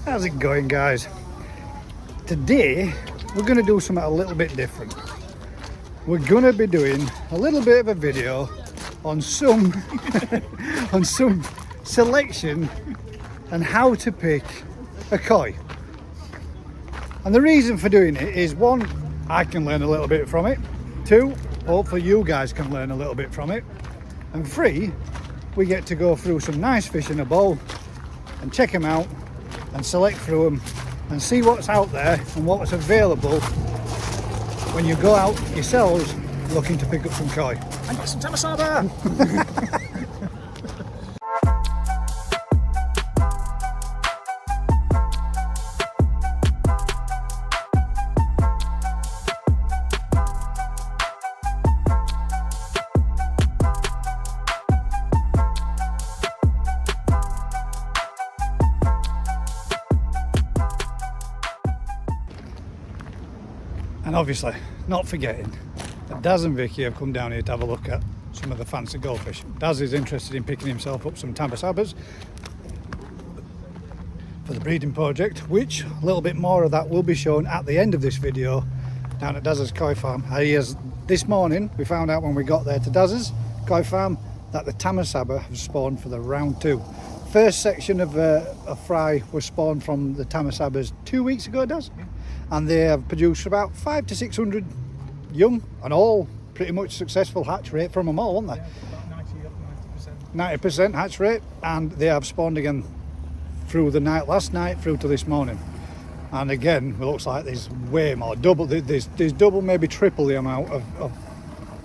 How's it going, guys? Today we're going to do something a little bit different. We're going to be doing a little bit of a video on some on some selection and how to pick a koi. And the reason for doing it is, one, I can learn a little bit from it. Two, hopefully you guys can learn a little bit from it. And three, we get to go through some nice fish in a bowl and check them out and select through them and see what's out there and what's available when you go out yourselves looking to pick up some koi. And get some tamasaba! And obviously, not forgetting that Daz and Vicky have come down here to have a look at some of the fancy goldfish. Daz is interested in picking himself up some tamasabas for the breeding project, which a little bit more of that will be shown at the end of this video down at Daz's koi farm. This morning we found out when we got there to Daz's koi farm that the tamasaba have spawned for the round 2. First section of fry was spawned from the tamasabas 2 weeks ago, Daz? And they have produced about 500 to 600 young, and all pretty much successful hatch rate from them all, aren't they? Yeah, about 90% hatch rate, and they have spawned again through the night, last night through to this morning. And again, it looks like there's way more, there's double, maybe triple the amount of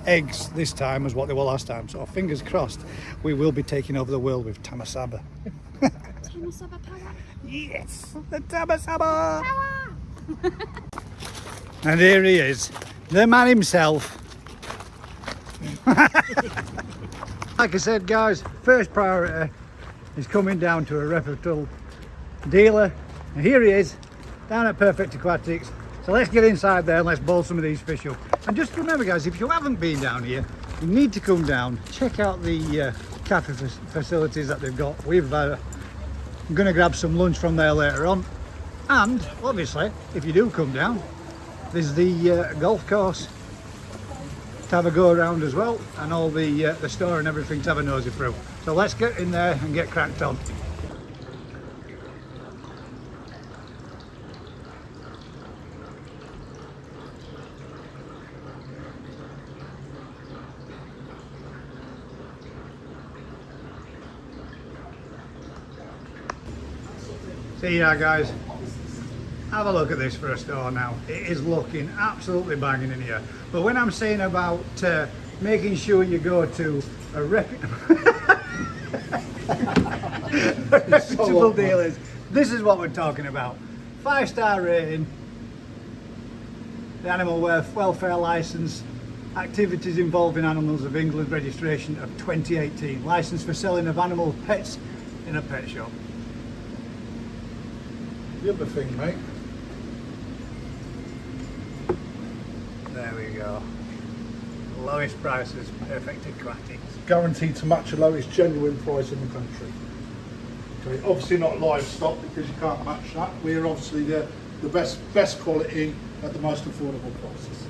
eggs this time as what they were last time. So fingers crossed, we will be taking over the world with tamasaba. Tamasaba power. Yes, the tamasaba. Power. And here he is, the man himself. Like I said, guys, first priority is coming down to a reputable dealer, and here he is down at Perfect Aquatics. So let's get inside there and let's bowl some of these fish up. And just remember, guys, if you haven't been down here, you need to come down, check out the cafe facilities that they've got. I'm going to grab some lunch from there later on. And obviously, if you do come down, there's the golf course to have a go around as well, and all the store and everything to have a nosy through. So let's get in there and get cracked on. See ya, guys. Have a look at this for a store now. It is looking absolutely banging in here. But when I'm saying about making sure you go to a reputable dealers, this is what we're talking about. 5-star rating, the animal welfare license, activities involving animals of England registration of 2018, license for selling of animal pets in a pet shop. The other thing, mate. There we go. Lowest prices, Perfect Aquatics. Guaranteed to match the lowest genuine price in the country. Okay, obviously not livestock because you can't match that. We're obviously the best quality at the most affordable prices.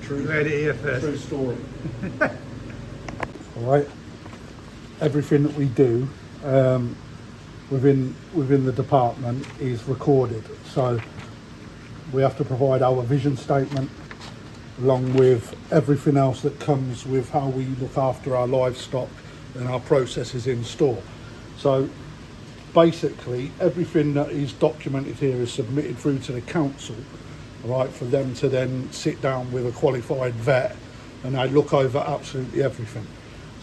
True. Heard it here first. True story. All right. Everything that we do within the department is recorded. So we have to provide our vision statement along with everything else that comes with how we look after our livestock and our processes in store. So basically everything that is documented here is submitted through to the council, all right, for them to then sit down with a qualified vet and they look over absolutely everything.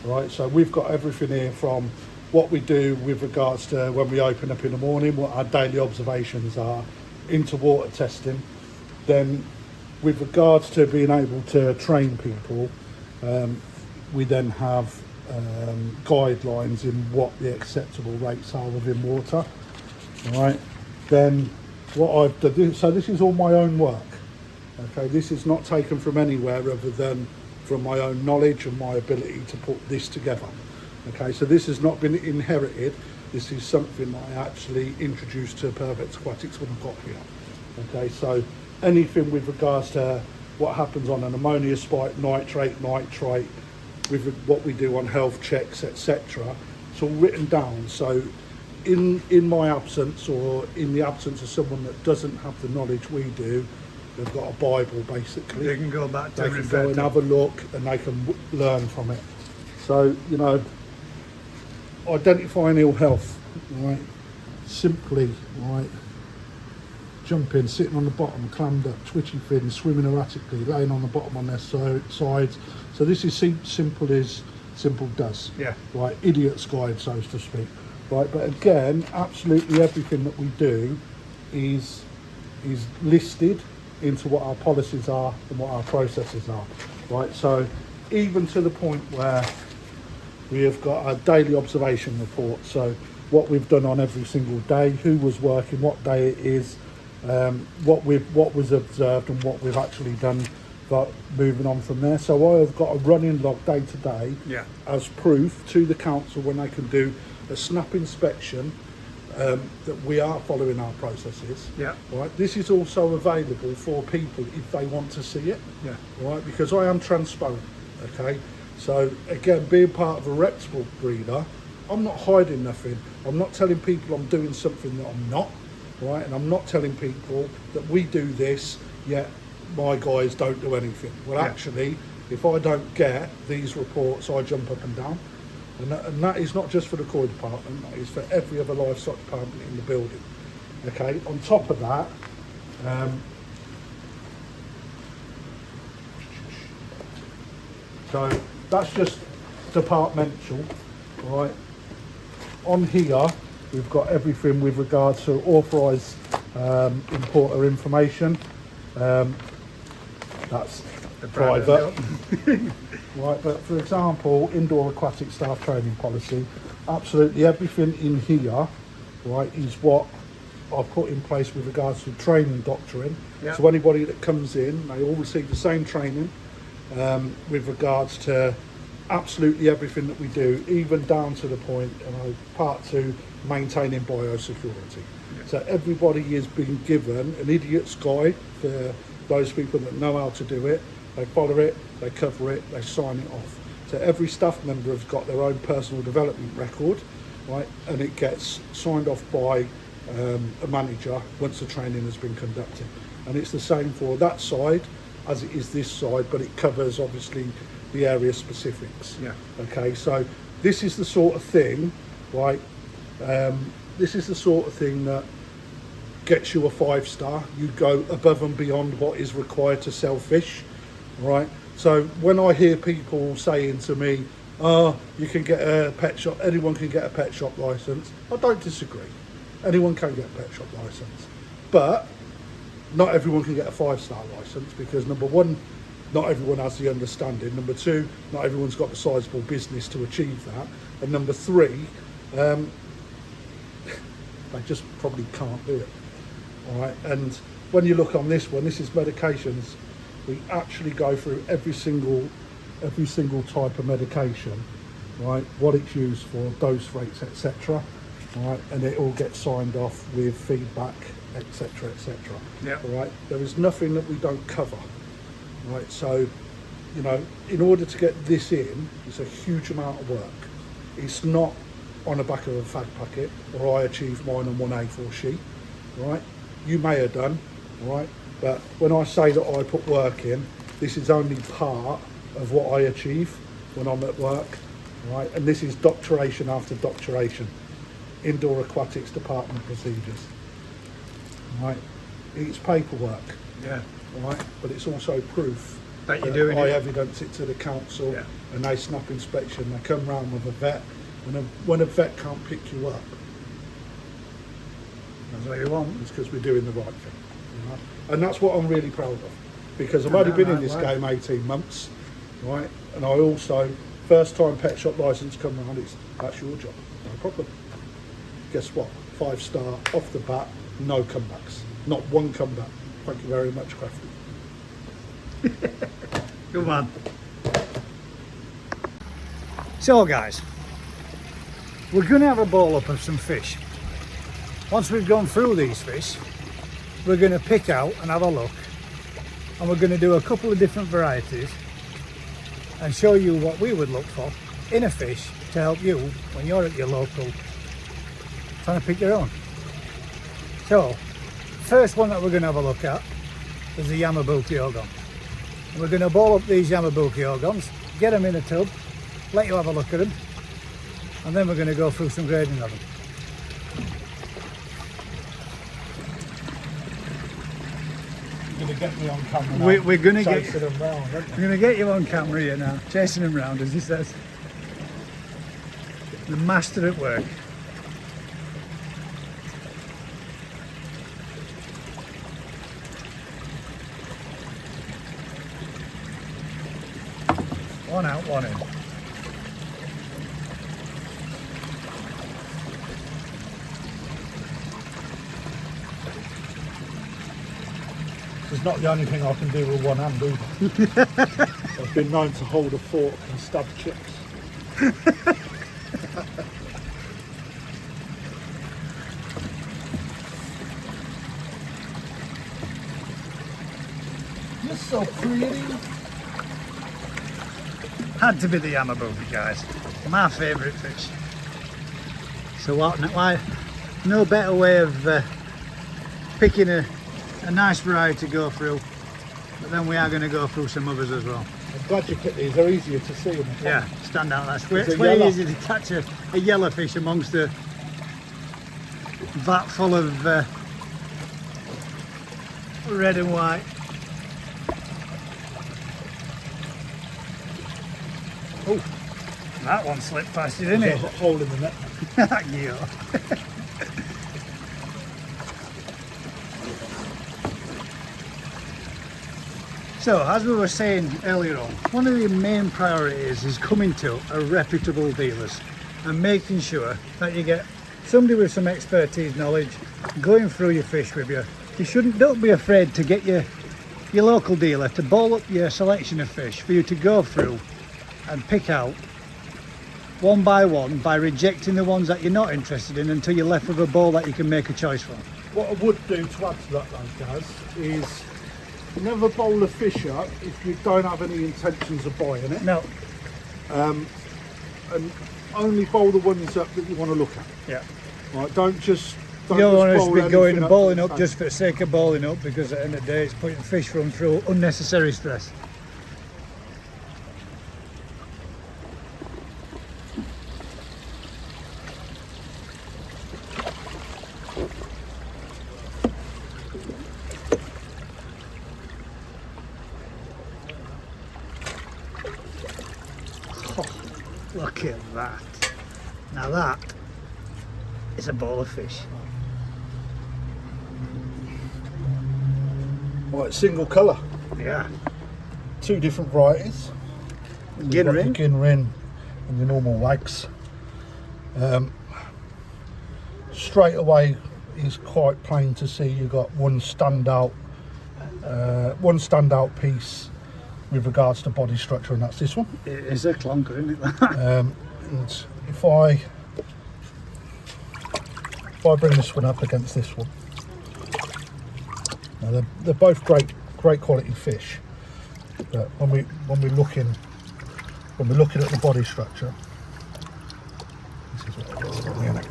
All right, so we've got everything here from what we do with regards to when we open up in the morning, what our daily observations are, into water testing. Then with regards to being able to train people, we then have guidelines in what the acceptable rates are within water. All right, then what I've done, so this is all my own work. Okay, this is not taken from anywhere other than from my own knowledge and my ability to put this together. Okay, so this has not been inherited This is something that I actually introduced to Perfect Aquatics when I got here. Okay, so anything with regards to what happens on an ammonia spike, nitrate, with what we do on health checks, etc. It's all written down. So in my absence, or in the absence of someone that doesn't have the knowledge we do, they've got a Bible basically. They can go back to They can go and have a look and they can learn from it. So, you know, identifying ill health, right? Simply, right? Jumping, sitting on the bottom, clammed up, twitchy fins, swimming erratically, laying on the bottom on their sides. So this is simple as simple does. Yeah. Right, idiot's guide, so to speak. Right, but again, absolutely everything that we do is listed into what our policies are and what our processes are. Right, so even to the point where we have got a daily observation report. So what we've done on every single day, who was working, what day it is, what was observed and what we've actually done, but moving on from there. So I have got a running log day to day as proof to the council when they can do a snap inspection that we are following our processes. Yeah. Right. This is also available for people if they want to see it. Yeah. Right. Because I am transparent. Okay. So again, being part of a reputable breeder, I'm not hiding nothing. I'm not telling people I'm doing something that I'm not. Right. And I'm not telling people that we do this yet my guys don't do anything. Well, actually, if I don't get these reports, I jump up and down. And that is not just for the koi department, that is for every other livestock department in the building. Okay, on top of that, so that's just departmental, right? On here, we've got everything with regards to authorised importer information. That's The private. Right, but for example, indoor aquatic staff training policy, absolutely everything in here, right, is what I've put in place with regards to training doctrine. Yeah. So anybody that comes in, they all receive the same training with regards to absolutely everything that we do, even down to the point, part 2, maintaining biosecurity. Yeah. So everybody is being given an idiot's guide for those people that know how to do it. They follow it, they cover it, they sign it off. So every staff member has got their own personal development record, right? And it gets signed off by a manager once the training has been conducted. And it's the same for that side as it is this side, but it covers obviously the area specifics. Yeah. Okay, so this is the sort of thing, right? This is the sort of thing that gets you a 5-star. You go above and beyond what is required to sell fish. Right, so when I hear people saying to me, "Oh, you can get a pet shop. Anyone can get a pet shop license," I don't disagree. Anyone can get a pet shop license, but not everyone can get a 5-star license because number one, not everyone has the understanding. Number two, not everyone's got the sizable business to achieve that, and number three, they just probably can't do it. All right, and when you look on this one, this is medications. We actually go through every single type of medication, right? What it's used for, dose rates, etc. Right, and it all gets signed off with feedback, etc., etc. Yeah. All right. There is nothing that we don't cover, right? So, you know, in order to get this in, it's a huge amount of work. It's not on the back of a fag packet, or I achieved mine on one A4 sheet, right? You may have done, right? But when I say that I put work in, this is only part of what I achieve when I'm at work, right? And this is doctoration after doctoration, indoor aquatics department procedures, right? It's paperwork, Yeah. right? But it's also proof That you're doing I it. evidence it to the council, Yeah. and they snap inspection. They come round with a vet, and when a vet can't pick you up, That's what you want. it's because we're doing the right thing. You know? And that's what I'm really proud of, because I've only been in this game 18 months, right? And I also, first time pet shop license come around, that's your job, no problem. Guess what? 5-star off the bat, no comebacks, not one comeback. Thank you very much, Crafty. Come on. So guys, we're going to have a bowl up of some fish. Once we've gone through these fish, we're going to pick out and have a look, and we're going to do a couple of different varieties and show you what we would look for in a fish to help you when you're at your local trying to pick your own. So, first one that we're going to have a look at is the Yamabuki Ogon. We're going to bowl up these Yamabuki Ogons, get them in a tub, let you have a look at them, and then we're going to go through some grading of them. You're going to get me on camera now. We're going to Chasing them round, aren't you? we're going to get you on camera here now, chasing them round, as he says. The master at work. One out, one in. It's not the only thing I can do with one hand either. I've been known to hold a fork and stab chips. You're so pretty. Had to be the Yamabuki, guys. My favourite fish. So why? No better way of picking a nice variety to go through. But then we are going to go through some others as well. I'm glad you picked these. They're easier to see. Yeah, stand out. That's It's it's a very yellow. easy to catch a yellow fish amongst a vat full of red and white. Oh, that one slipped past you, didn't There's it? a hole in the net. Yeah. So, as we were saying earlier on, one of the main priorities is coming to a reputable dealers and making sure that you get somebody with some expertise, knowledge, going through your fish with you. Don't be afraid to get your local dealer to bowl up your selection of fish for you to go through and pick out one by rejecting the ones that you're not interested in until you're left with a bowl that you can make a choice from. What I would do to add to that though, guys, is never bowl a fish up if you don't have any intentions of buying it. No. And only bowl the ones up that you want to look at. Yeah. Right, don't just You don't want us to be bowl going anything and bowling to up the just for the sake of bowling up, because at the end of the day it's putting fish run through unnecessary stress. Oh, look at that. Now that is a bowl of fish. Right, single colour. Yeah. Two different varieties. Gin You've got ring. your gin ring and your normal wags. Straight away is quite plain to see you've got one standout piece with regards to body structure, and that's this one. It is a clunker, isn't it? And if I bring this one up against this one, now they're both great quality fish, but when we're looking at the body structure, this is what it is on the end.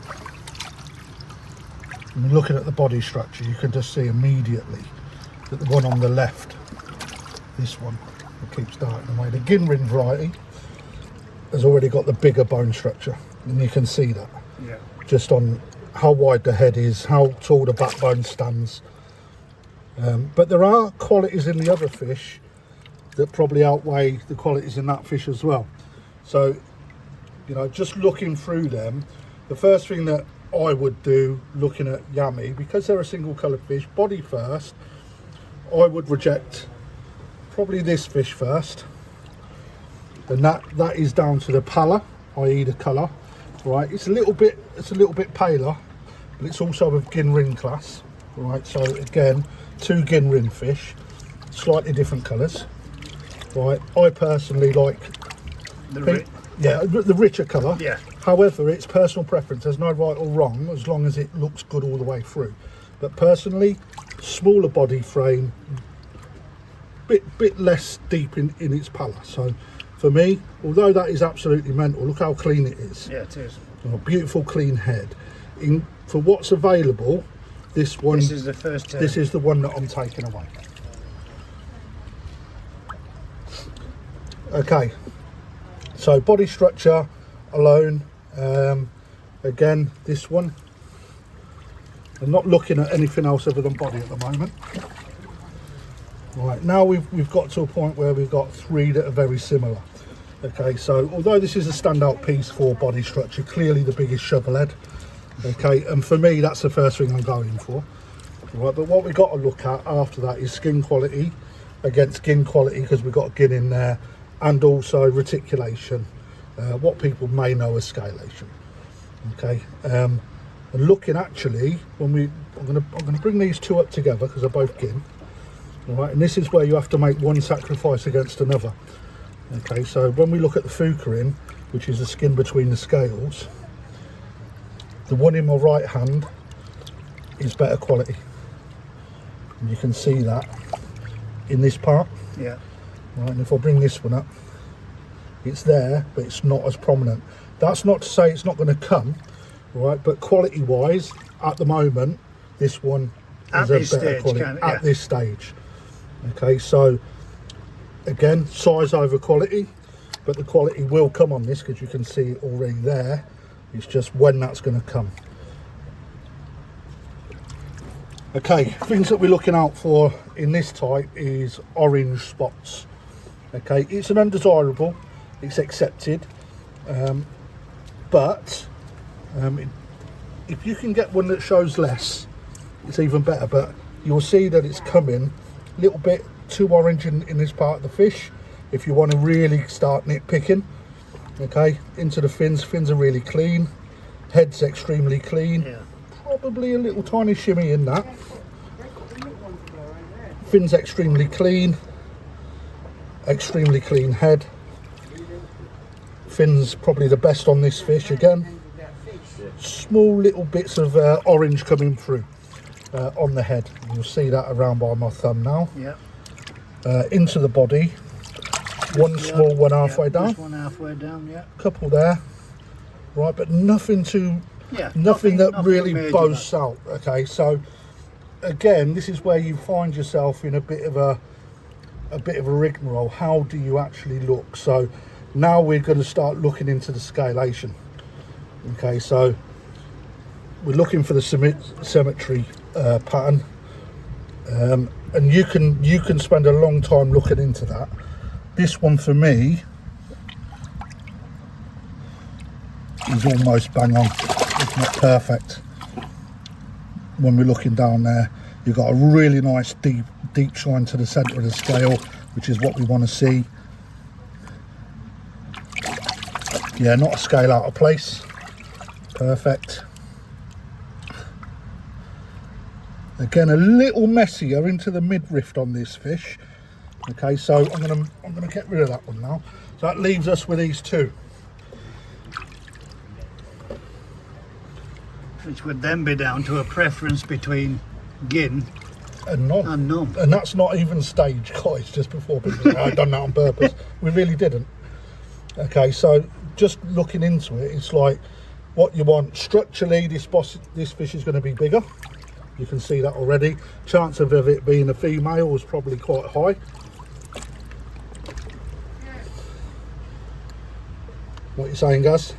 When we're looking at the body structure, you can just see immediately that the one on the left, this one, it keeps darting away. The gin ring variety has already got the bigger bone structure, and you can see that Yeah. just on how wide the head is, how tall the backbone stands. But there are qualities in the other fish that probably outweigh the qualities in that fish as well. So, you know, just looking through them, the first thing that I would do looking at Yami, because they're a single coloured fish, body first, I would reject probably this fish first. And that is down to the pallor, i.e. the colour. Right, it's a little bit paler, but it's also of gin ring class. Right, so again, two gin ring fish, slightly different colours. Right, I personally like The the richer colour. Yeah. However, it's personal preference. There's no right or wrong as long as it looks good all the way through. But personally, smaller body frame, bit less deep in its palate. So for me, although that is absolutely mental, look how clean it is. Yeah, it is. A beautiful clean head. For what's available, this one, This is the first turn. this is the one that I'm taking away. Okay, so body structure alone, again, this one, I'm not looking at anything else other than body at the moment. Right, now we've got to a point where we've got three that are very similar. Okay, so although this is a standout piece for body structure, clearly the biggest shovel head. Okay, and for me that's the first thing I'm going for. Right, but what we've got to look at after that is skin quality against skin quality, because we've got skin in there, and also reticulation, what people may know as scalation. Okay, and looking actually, I'm gonna bring these two up together because they're both skin. All right, and this is where you have to make one sacrifice against another. Okay, so when we look at the fukarin, which is the skin between the scales, the one in my right hand is better quality, and you can see that in this part. Yeah. Right, and if I bring this one up, it's there, but it's not as prominent. That's not to say it's not going to come, right? But quality wise, at the moment, this one At is this a better stage, quality kind of, at yeah. this stage. Okay, so again, size over quality, but the quality will come on this because you can see it already there. It's just when that's going to come. Okay, things that we're looking out for in this type is orange spots. Okay, it's an undesirable, it's accepted, but if you can get one that shows less, it's even better. But you'll see that it's coming a little bit too orange in this part of the fish. If you want to really start nitpicking, okay, into the fins. Fins are really clean, head's extremely clean. Yeah. Probably a little tiny shimmy in that. Fins extremely clean head. Fins probably the best on this fish again. Small little bits of orange coming through on the head. You'll see that around by my thumb now. Yeah. Into the body, one small one halfway down. Just one halfway down, yeah. Couple there, right, but nothing too, Yeah. nothing that really major, boasts out. Okay, so again, this is where you find yourself in a bit of a rigmarole. How do you actually look? So now we're going to start looking into the scalation. Okay, so we're looking for the symmetry pattern, and you can spend a long time looking into that. This one for me is almost bang on, if not perfect. When we're looking down there, you've got a really nice deep shine to the centre of the scale, which is what we want to see. Yeah, not a scale out of place. Perfect. Again, a little messier into the midriff on this fish. Okay, so I'm gonna get rid of that one now. So that leaves us with these two. Which would then be down to a preference between gin And none. and none. And that's not even staged, guys, just before people say, I've done that on purpose. We really didn't. Okay, so just looking into it, it's like what you want. Structurally, this fish is going to be bigger. You can see that already. Chance of it being a female is probably quite high. What are you saying, Gaz?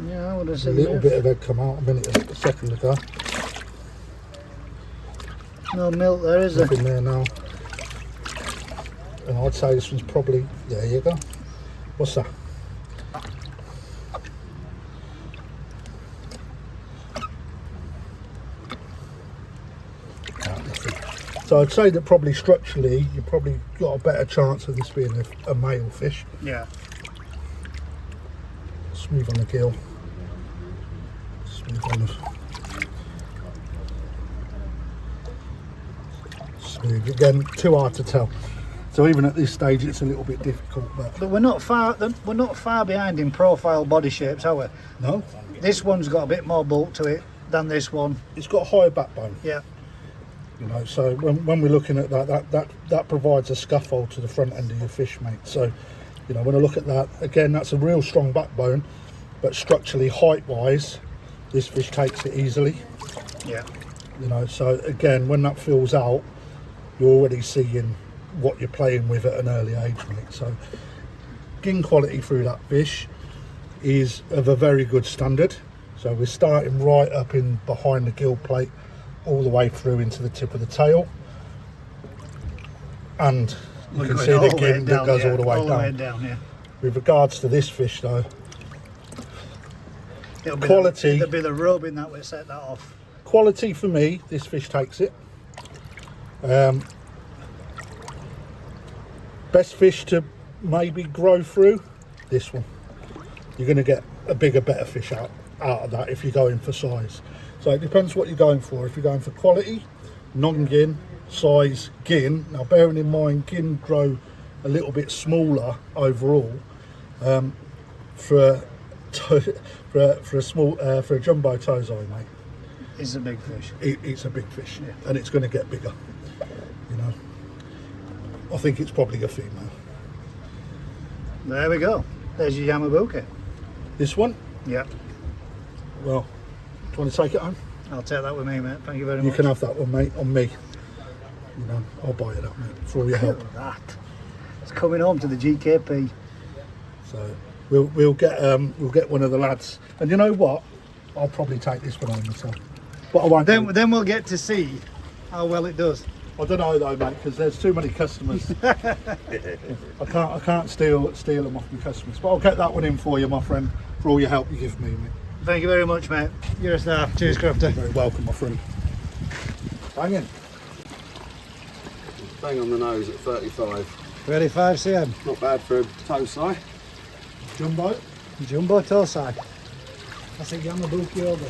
Yeah, I would have A said little milk. bit of egg come out a second ago. No milk there, is there? Nothing there now. And I'd say this one's probably, there you go. What's that? So I'd say that probably structurally, you've probably got a better chance of this being a male fish. Yeah. Smooth on the gill. Smooth on the... Smooth. Again, too hard to tell. So even at this stage, it's a little bit difficult. But we're not far behind in profile body shapes, are we? No, This one's got a bit more bulk to it than this one. it's got a higher backbone. Yeah. You know, so when we're looking at that provides a scaffold to the front end of your fish, mate. So, you know, when I look at that, again, that's a real strong backbone, but structurally, height-wise, this fish takes it easily. Yeah. You know, so again, when that fills out, you're already seeing what you're playing with at an early age, mate. So, skin quality through that fish is of a very good standard. So we're starting right up in behind the gill plate, all the way through into the tip of the tail, and you can see the gin that goes all the way down. Yeah. With regards to this fish though, Quality. It'll be the rubbing that will set that off. Quality for me, this fish takes it. Best fish to maybe grow through, this one. You're going to get a bigger, better fish out of that if you're going for size. So it depends what you're going for. If you're going for quality, non-gin, size, gin. Now bearing in mind, gin grow a little bit smaller overall. For a jumbo tozai, mate. It's a big fish. It's a big fish, yeah. And it's going to get bigger. You know, I think it's probably a female. There we go. There's your Yamabuki. This one? Yeah. Well, do you want to take it home? I'll take that with me, mate. Thank you very much. You can have that one, mate, on me. You know, I'll buy it up, mate, for all your help. Look at that. It's coming home to the GKP. So we'll get one of the lads. And you know what? I'll probably take this one home myself. But I won't. Then we'll get to see how well it does. I don't know though, mate, because there's too many customers. I can't steal them off my customers. But I'll get that one in for you, my friend, for all your help you give me, mate. Thank you very much, mate. You're a star. Cheers, Crafter. You're very welcome, my friend. Bang in. Bang on the nose at 35. 35 cm. Not bad for a tosai. Jumbo. Jumbo tosai. That's a Yamabuki over.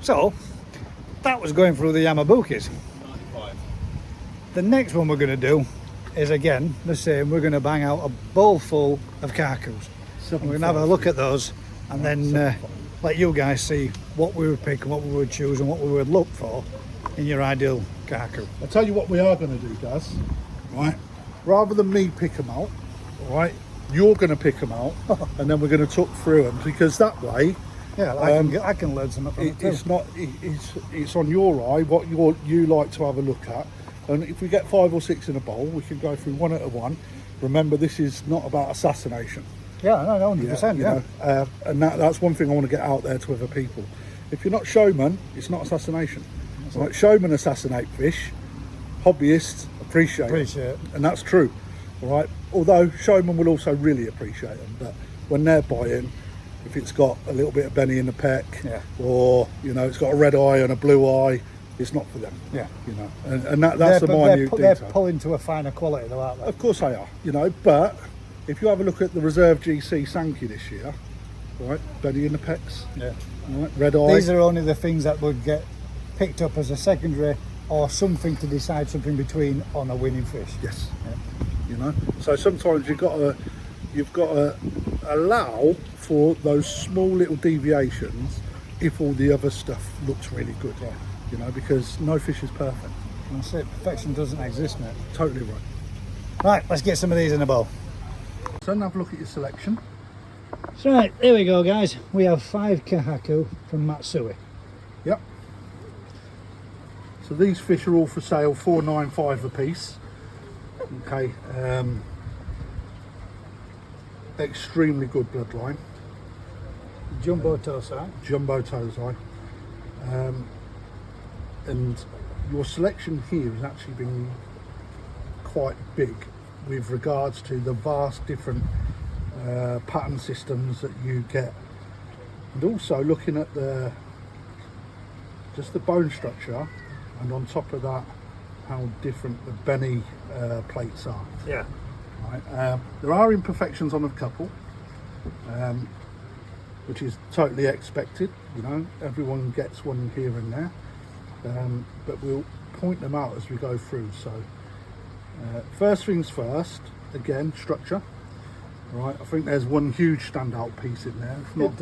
So, that was going through the Yamabukis. The next one we're going to do is again the same. We're going to bang out a bowl full of Kohakus. We're going to have a look at those and then let you guys see what we would pick and what we would choose and what we would look for in your ideal Kohaku. I'll tell you what we are going to do, Gaz. Right? Rather than me pick them out, right? You're going to pick them out and then we're going to talk through them, because that way, yeah, I can learn something from it too. It's on your eye what you like to have a look at, and if we get 5 or 6 in a bowl, we can go through one at a one. Remember, this is not about assassination. Yeah, no, 100%. You know, and that's one thing I want to get out there to other people. If you're not showman, it's not assassination. Right? Showmen assassinate fish, hobbyists appreciate it, and that's true. All right. Although showmen will also really appreciate them, but when they're buying, if it's got a little bit of Benny in the peck, or you know, it's got a red eye and a blue eye, it's not for them. Yeah, you know, and that's the minute detail. They're pulling to a finer quality, though, aren't they? Of course they are. You know, but if you have a look at the Reserve GC Sanke this year, right, Benny in the pecks, right, red eye. These are only the things that would get picked up as a secondary or something to decide something between on a winning fish. Yes. Yeah. You know, so sometimes you've got to allow for those small little deviations if all the other stuff looks really good. Yeah. You know, because no fish is perfect. That's it. Perfection doesn't exist, mate. Totally right. Right, let's get some of these in a bowl. So have a look at your selection. So right, here we go, guys. We have 5 Kohaku from Matsui. Yep. So these fish are all for sale, $4.95 a piece. Okay. Extremely good bloodline. Jumbo tosai. Jumbo tosai. And your selection here has actually been quite big with regards to the vast different pattern systems that you get, and also looking at just the bone structure, and on top of that how different the Benny plates are. Yeah. Right. There are imperfections on a couple, which is totally expected. You know, everyone gets one here and there, but we'll point them out as we go through. So first things first, again, structure. Right, I think there's one huge standout piece in there. If not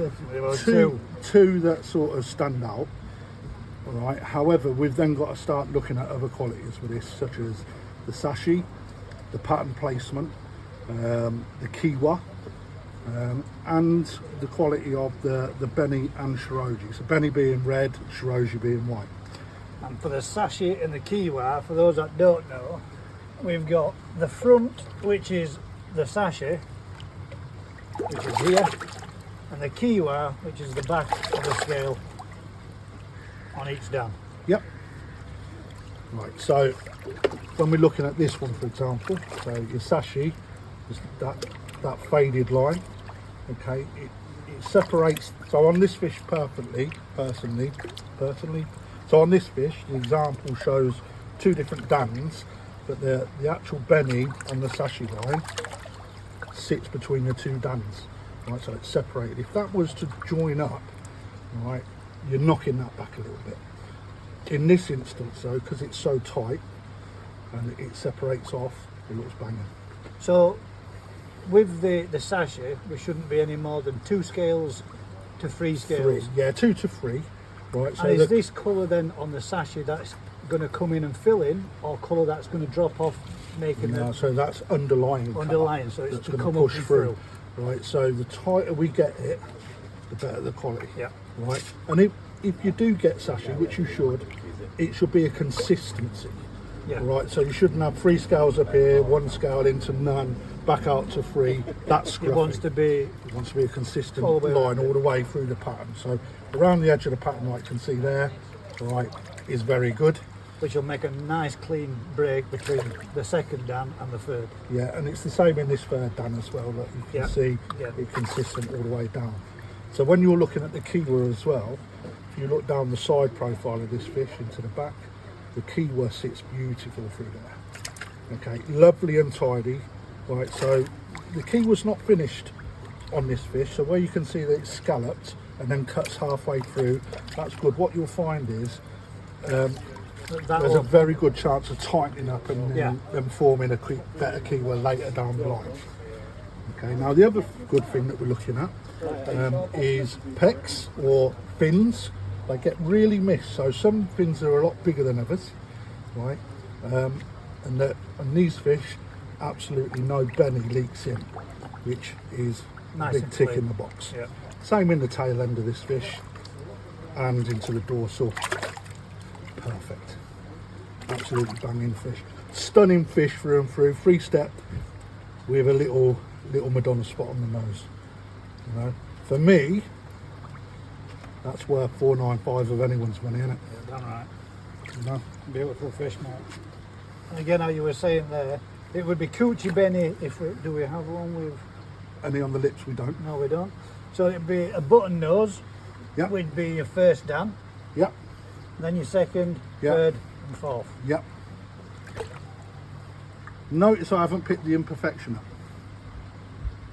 two that sort of stand out. All right. However, we've then got to start looking at other qualities with this, such as the sashi, the pattern placement, the kiwa, and the quality of the beni and shiroji. So beni being red, shiroji being white. And for the sashi and the kiwa, for those that don't know, we've got the front, which is the sashi, which is here, and the kiwa, which is the back of the scale on each dam. Yep. Right, so when we're looking at this one, for example, so your sashi is that faded line. Okay, it separates. So on this fish, personally, so on this fish, the example shows two different dams, but the actual beni on the sashi line sits between the two dams. Right, so it's separated. If that was to join up, right, you're knocking that back a little bit. In this instance, though, because it's so tight and it separates off, it looks banging. So with the sashi, we shouldn't be any more than 2 scales to 3 scales. 3, yeah, 2 to 3. Right. So and is this colour then on the sashi that's going to come in and fill in, or colour that's going to drop off, making no, it so that's underlying. So it's to going come to push up and through. Right. So the tighter we get it, the better the quality. Yeah. Right. And if you do get sashi, which you should, it should be a consistency. Yeah. Right. So you shouldn't have 3 scales up here, 1 scale into none, back out to 3. That's scruffy. It wants to be a consistent all the way line all the way through the pattern. So around the edge of the pattern, like you can see there, right, is very good. Which will make a nice clean break between the second dam and the third. Yeah, and it's the same in this third dam as well. That you can see it's consistent all the way down. So when you're looking at the kiwa as well, if you look down the side profile of this fish into the back, the kiwa sits beautiful through there. Okay, lovely and tidy. Right, so the kiwa's not finished on this fish, so where you can see that it's scalloped and then cuts halfway through, that's good. What you'll find is there's a very good chance of tightening up and then forming a better kiwa later down the line. Okay, now the other good thing that we're looking at is pecks or fins. They get really missed, so some fins are a lot bigger than others, right? And these fish, absolutely no beni leaks in, which is nice, a big tick in the box. Yeah. Same in the tail end of this fish and into the dorsal. Perfect. Absolutely banging fish. Stunning fish through and through. 3-step with a little Madonna spot on the nose. You know, for me, that's worth 495 of anyone's money, isn't it? Yeah, done right. You know? Beautiful fish, mate. And again, how you were saying there, it would be coochie beni if do we have one with? Any on the lips we don't. No, we don't. So it'd be a button nose, Yep. would be your first dam, Yep. then your second, Yep. third and fourth. Yep. Notice I haven't picked the imperfection up.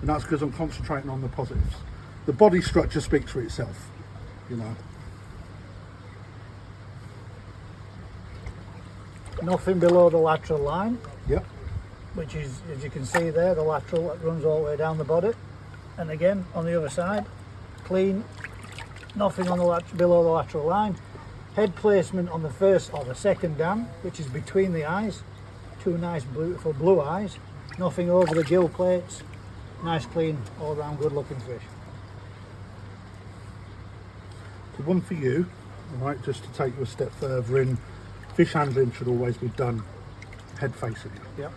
And that's because I'm concentrating on the positives. The body structure speaks for itself, you know. Nothing below the lateral line, Yep. which is, as you can see there, the lateral that runs all the way down the body. And again, on the other side, clean, nothing on the below the lateral line. Head placement on the first or the second dam, which is between the eyes. 2 nice beautiful blue eyes. Nothing over the gill plates. Nice, clean, all round good looking fish. The one for you, all right, just to take you a step further in, fish handling should always be done head facing. Yep.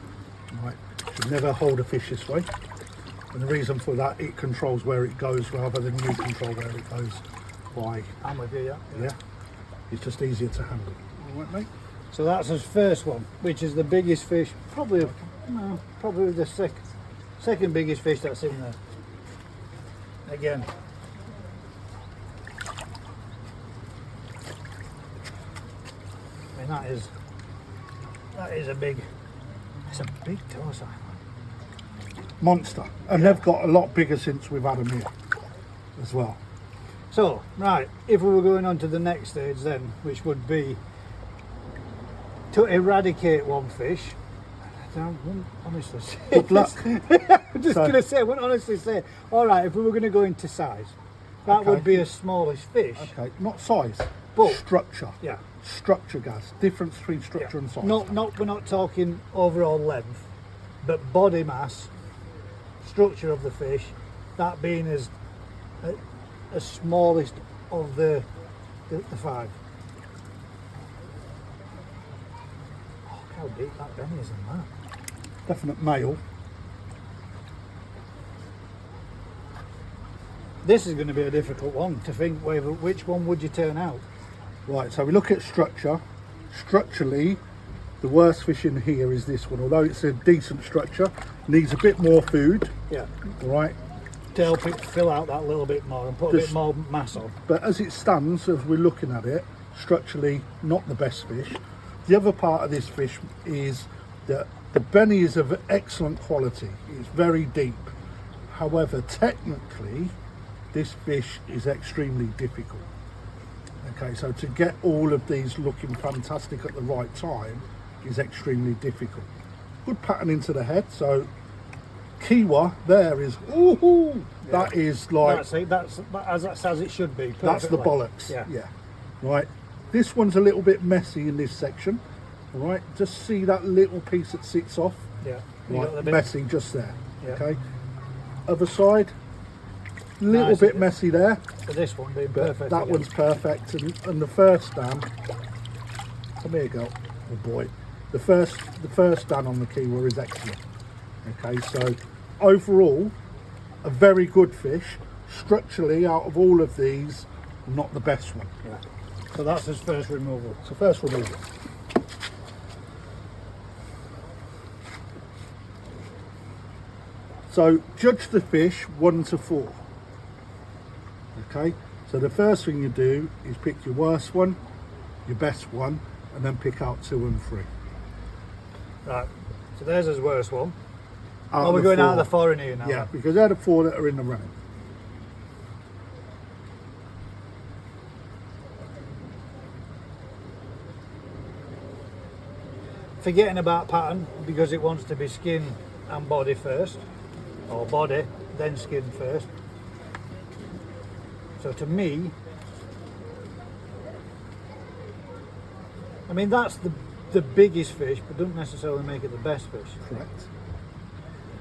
Right. Should never hold a fish this way. And the reason for that, it controls where it goes rather than you control where it goes. Why? I'm with you, yeah. Yeah. It's just easier to handle. All right, mate? So that's his first one, which is the biggest fish, probably the second biggest fish that's in there. Again. I mean, that is a big torso. Monster. And they've got a lot bigger since we've had them here. as well. So, right, if we were going on to the next stage then, which would be to eradicate one fish, I wouldn't honestly say. Good luck. I'm just going to say, I wouldn't honestly say, all right, if we were going to go into size, that would be a smallish fish. Okay, not size, But- structure. Yeah. Structure, guys. Difference between structure and size. We're not talking overall length, but body mass, structure of the fish, that being as smallest of the five. Oh, look how deep that belly is in that. Definite male. This is going to be a difficult one to think whether which one would you turn out. Right, so we look at structure. Structurally, the worst fish in here is this one. Although it's a decent structure, needs a bit more food. Yeah. Right, To help it fill out that little bit more and put a bit more mass on. but as it stands, as we're looking at it, structurally not the best fish. The other part of this fish is that the belly is of excellent quality. It's very deep. However, technically, this fish is extremely difficult. Okay, so to get all of these looking fantastic at the right time is extremely difficult. Good pattern into the head, so Kiwa there is, ooh, that is like, That's it, that's as it should be. that's the perfectly. bollocks. Yeah. Right, this one's a little bit messy in this section. All right, just see that little piece that sits off. Yeah. You got the Right, bit- messy just there. Yeah. Okay, other side, little Nice. bit messy there. For this one being But perfect. that again. one's perfect, and the first dam. Come here, girl. Oh boy, the first dam on the Kiwa is excellent. Okay, so overall, a very good fish. Structurally, out of all of these, not the best one. Yeah. So that's his first removal. So first removal. So judge the fish 1 to 4. Okay, so the first thing you do is pick your worst one, your best one, and then pick out 2 and 3. Right. So there's his worst one. Out Oh, of we're the going out of 4. the foreign here now. Yeah, because they're the 4 that are in the running. Forgetting about pattern because it wants to be skin and body first, or body then skin first. So to me, I mean that's the biggest fish, but doesn't necessarily make it the best fish. Correct.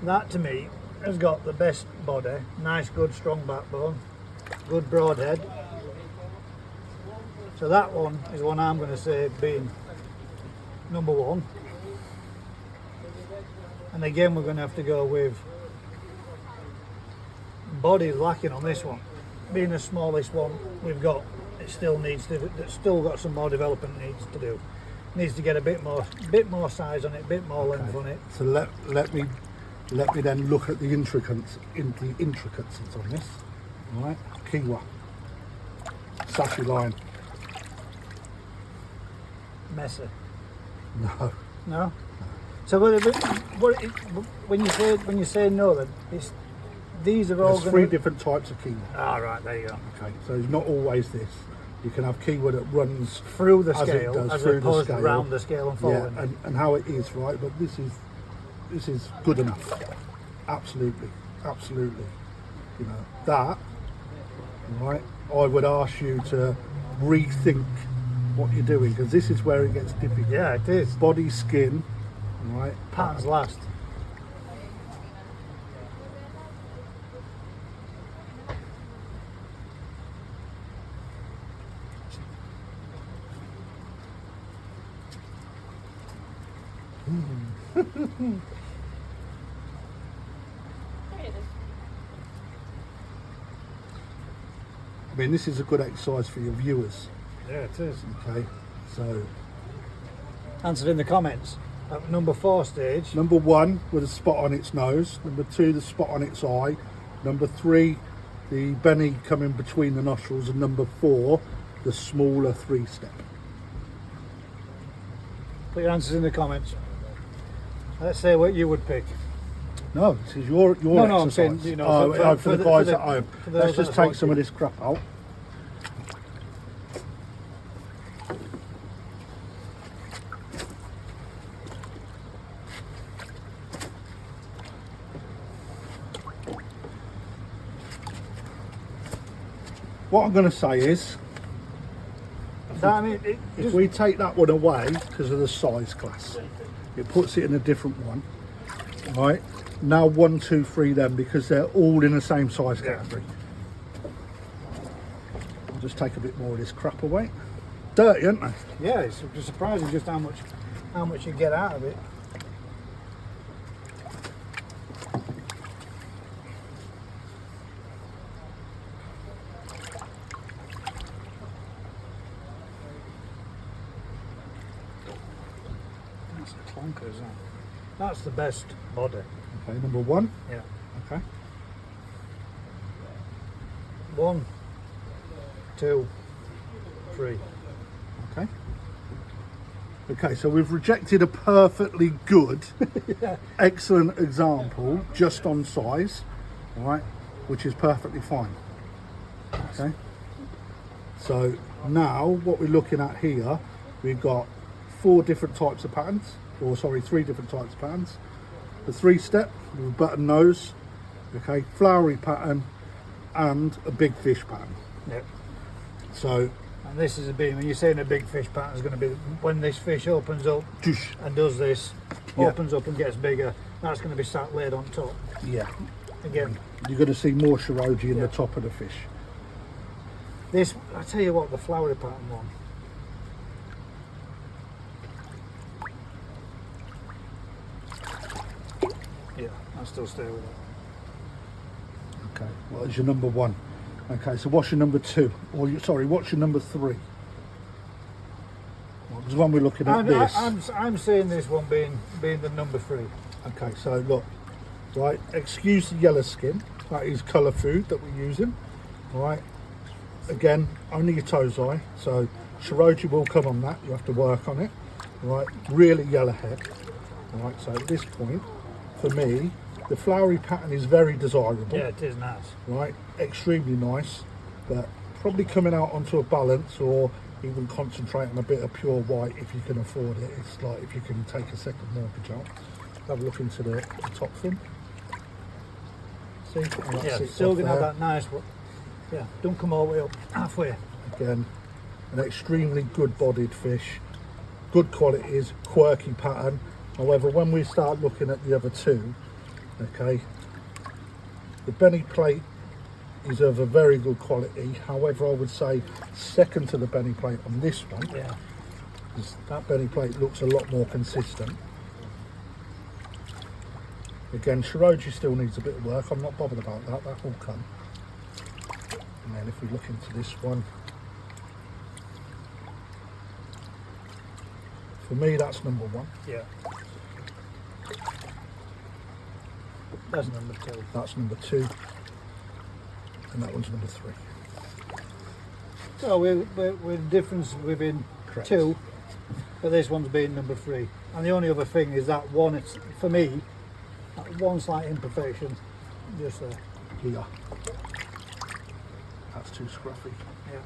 That to me has got the best body, nice, good, strong backbone, good broad head. So that one is one I'm going to say being number 1. And again, we're going to have to go with body lacking on this one. Being the smallest one we've got, it's still got some more development needs to do. Needs to get a bit more size on it, a bit more length on it. So let me then look at the intricacies on this. All right, Kiwa, sassy line. Messy. No, No. So when you say no, then these are all there's going 3 different types of Kiwa. Ah, right, there you go. Okay, so it's not always this. You can have Kiwa that runs Through the as it scale, does as through the opposed to scale. round the scale and following. Yeah, and how it is, right? But this is good enough. Absolutely. You know, that, right, I would ask you to rethink what you're doing, because this is where it gets difficult. Yeah, it is. Body, skin, right? Patterns last. I mean, this is a good exercise for your viewers. Yeah, it is. Okay, so Answered in the comments. At number 4 stage, number 1 with a spot on its nose, number 2 the spot on its eye, number 3 the benny coming between the nostrils, and number 4 the smaller 3-step. put your answers in the comments. Let's say what you would pick. No, this is your No, no, I'm exercise. saying, you know, oh, for for the the- guys for the- at home. for those Let's just that are take some of watching. this crap out. What I'm going to say is, I mean, if we take that one away because of the size class, it puts it in a different one. Right? Now 1, 2, 3 then, because they're all in the same size category. I'll just take a bit more of this crap away. Dirty, aren't they? yeah, it's surprising just how much you get out of it. That's a clunker, isn't it? That's the best body. Okay, number 1. Yeah. Okay. 1, 2, 3. Okay. Okay, so we've rejected a perfectly good, excellent example just on size, all right, which is perfectly fine. Okay. So now what we're looking at here, we've got 4 different types of patterns, or sorry, 3 different types of patterns. The 3-step with a button nose, okay, flowery pattern, and a big fish pattern. Yep. So And this is a big, when you're saying a big fish pattern is going to be when this fish opens up Doosh. and does this, Yeah. opens up and gets bigger, that's going to be sat laid on top. yeah, Again, you're going to see more shiroji in Yeah. the top of the fish. this, I tell you what, the flowery pattern one, yeah, I'll still stay with it. Okay, well, it's your number 1. Okay, so what's your number 2? Or sorry, what's your number 3? Well, there's one we're looking at this. I'm saying this one being the number 3. Okay, so look, right, excuse the yellow skin. That is colour food that we're using. Right, again, only your toes eye. So shiroji will come on that. You have to work on it. Right, really yellow head. Right, so at this point, for me, the flowery pattern is very desirable. Yeah, it is nice. Right, extremely nice, but probably coming out onto a balance or even concentrate on a bit of pure white if you can afford it. It's like if you can take a second mortgage out. Have a look into the top fin. See? And that Yeah, sits still off going to have there. that nice one. Yeah, don't come all the way up, halfway. Again, an extremely good bodied fish, good qualities, quirky pattern. However, when we start looking at the other 2, okay, the Benny plate is of a very good quality. However, I would say second to the Benny plate on this one, Yeah. because that Benny plate looks a lot more consistent. Again, shiroji still needs a bit of work. I'm not bothered about that. That will come. And then if we look into this one, for me, that's number 1. Yeah. That's number 2. That's number 2. And that one's number 3. So we're difference within Correct. 2, but this one's being number 3. And the only other thing is that one, it's for me, that one slight imperfection, just there. Here. That's too scruffy. Yeah.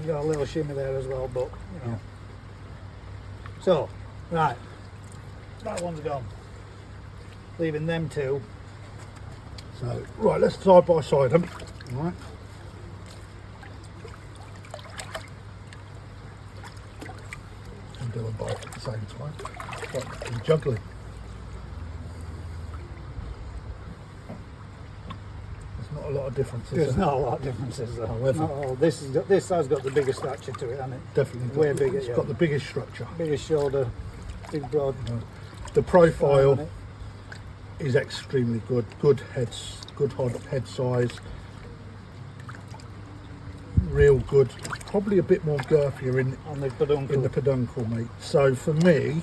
You got a little shimmy there as well, but you know. Yeah. So, right, that one's gone. Leaving them 2. So, right, let's side by side them. All right. And do them both at the same time. Like you're juggling. There's not a lot of differences. There's there. not a lot of differences though. However. Not all. This has got the biggest stature to it, hasn't it? Definitely got, Way bigger, it's yeah. got the biggest structure. Biggest shoulder, big broad. The profile on it. is extremely good. Good heads, good head size. Real good. Probably a bit more girthier On the peduncle. in the peduncle, mate. So for me,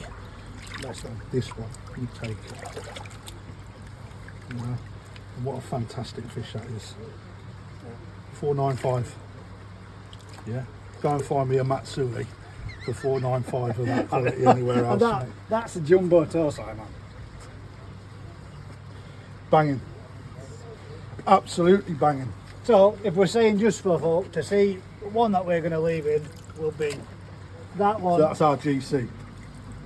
That's one. this one, you take it. You know, and what a fantastic fish that is. 495. Yeah. Go and find me a Matsui for 495 of that quality anywhere else. And mate. that's a jumbo tosai, man. banging. Absolutely banging. So if we're saying just for folk to see, the one that we're going to leave in will be that one. So that's our GC.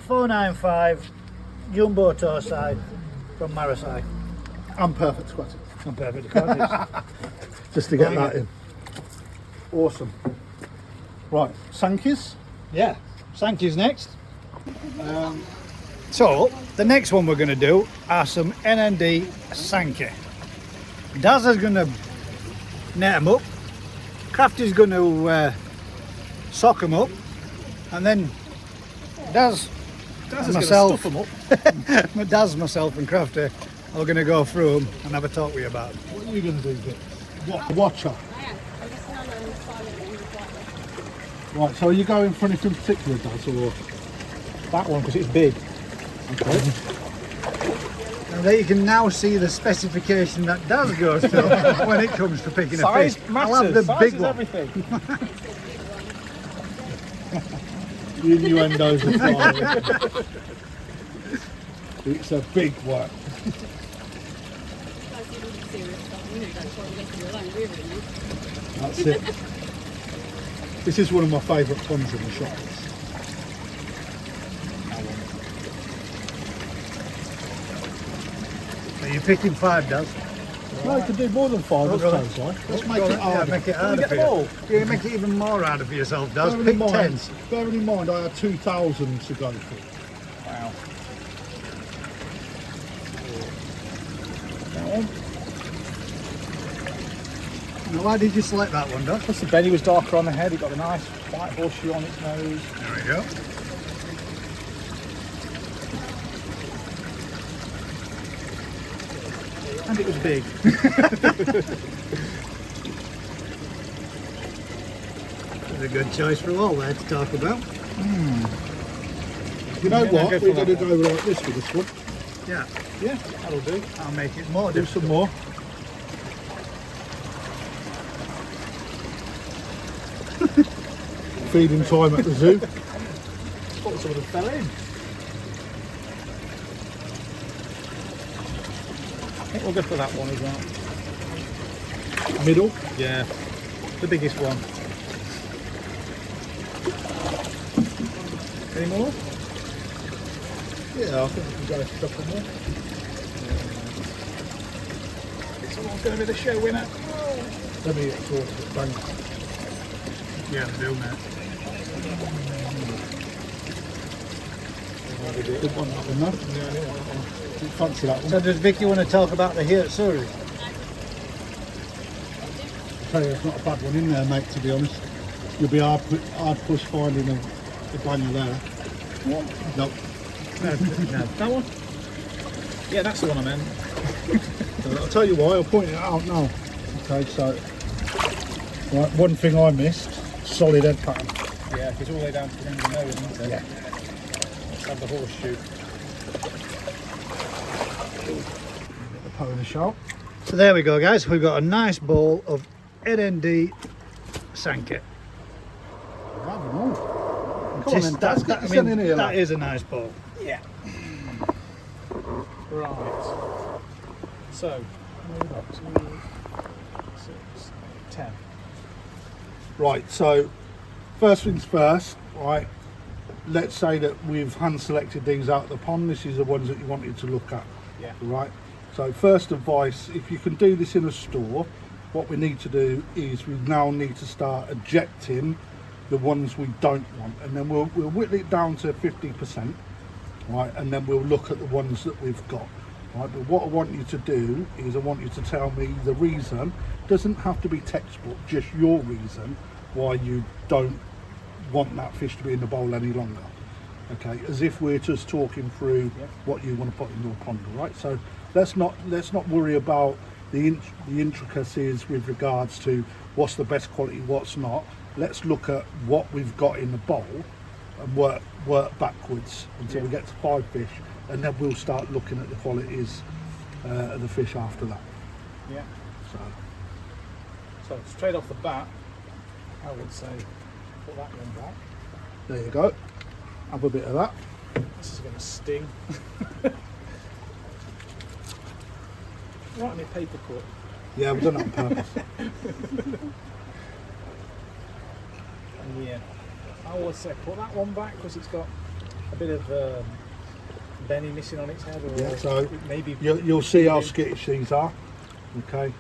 495 Jumbo Toe Side from Marasai. And perfect squatting. I'm perfect aquatics. Just to get that in. Awesome. Right, Sankes. Yeah, Sanke's next. So the next one we're going to do are some NND Sanke. Daz is going to net them up. Crafty's going to sock them up, and then Daz and myself, Daz, myself, and Crafty are going to go through them and have a talk with you about them. What are you going to do, Vic? What? Watcher. Right, so are you going for anything particular, Daz, or That one because it's big. okay? And there you can now see the specification that Daz goes to when it comes to picking a Size fish. matters. I'll have the Size big is one. everything. The innuendos are flying. It's a big one. That's it. This is one of my favourite ponds in the shop. Are you picking 5, Daz? No, I can do more than 5, I suppose, right? Let's make it Yeah, harder. make it Can we harder get for them you. all? Yeah, make it even more harder for yourself, Daz. Bearing Pick in mind, 10s. bearing in mind I had 2,000 to go for. Wow. That one? Now, why did you select that one, Daz? Plus the belly was darker on the head. It got a nice white horseshoe on its nose. There we go. And it was big. That's a good choice for all there to talk about. You know Yeah, what? go for We're that going to go like this with this one. Yeah, Yeah, that'll do. I'll make it more Do difficult. some more. Feeding time at the zoo. Thought some of them fell in. I think we'll go for that one as well. Middle. Yeah, the biggest one. Any more? Yeah, I think we can go a couple more. This one's going to be the show winner. Let me get towards it. Bang. Yeah, do, mate. Good one, that one, no? Didn't fancy that one. So does Vicky want to talk about the Hirsuri? I tell you, there's not a bad one in there, mate, to be honest. You'll be hard push finding a banger there. What? Nope. No, that one? Yeah, that's the one I meant. I'll tell you why, I'll point it out now. Okay, so, right, one thing I missed, solid head pattern. Yeah, it's all the way down to the end of the nose, isn't it? Yeah. Let's have the horseshoe. Get the pony shell. So there we go, guys. We've got a nice bowl of NND Sanke. Have them all. Come on Just then, Daz, get your son in here, that lad. is a nice bowl. Yeah. Right. So, 2, 6, 10. Right, so first things first, right, let's say that we've hand selected these out of the pond. This is the ones that you wanted to look at. Yeah. Right, so first advice, if you can do this in a store, what we need to do is we now need to start ejecting the ones we don't want, and then we'll whittle it down to 50%, right, and then we'll look at the ones that we've got. Right, but what I want you to do is I want you to tell me the reason. Doesn't have to be textbook, just your reason why you don't want that fish to be in the bowl any longer. Okay, as if we're just talking through what you want to put in your pond, right? So let's not worry about the intricacies with regards to what's the best quality, what's not. Let's look at what we've got in the bowl and work backwards until we get to 5 fish, and then we'll start looking at the qualities of the fish after that. Yeah. So So, straight off the bat, I would say put that one back. there you go. Have a bit of that. This is going to sting. paper cut. Yeah, we've done it on purpose. Yeah. I would say put that one back because it's got a bit of Benny missing on its head. Or Yeah, so maybe you'll see how skittish these are. Okay.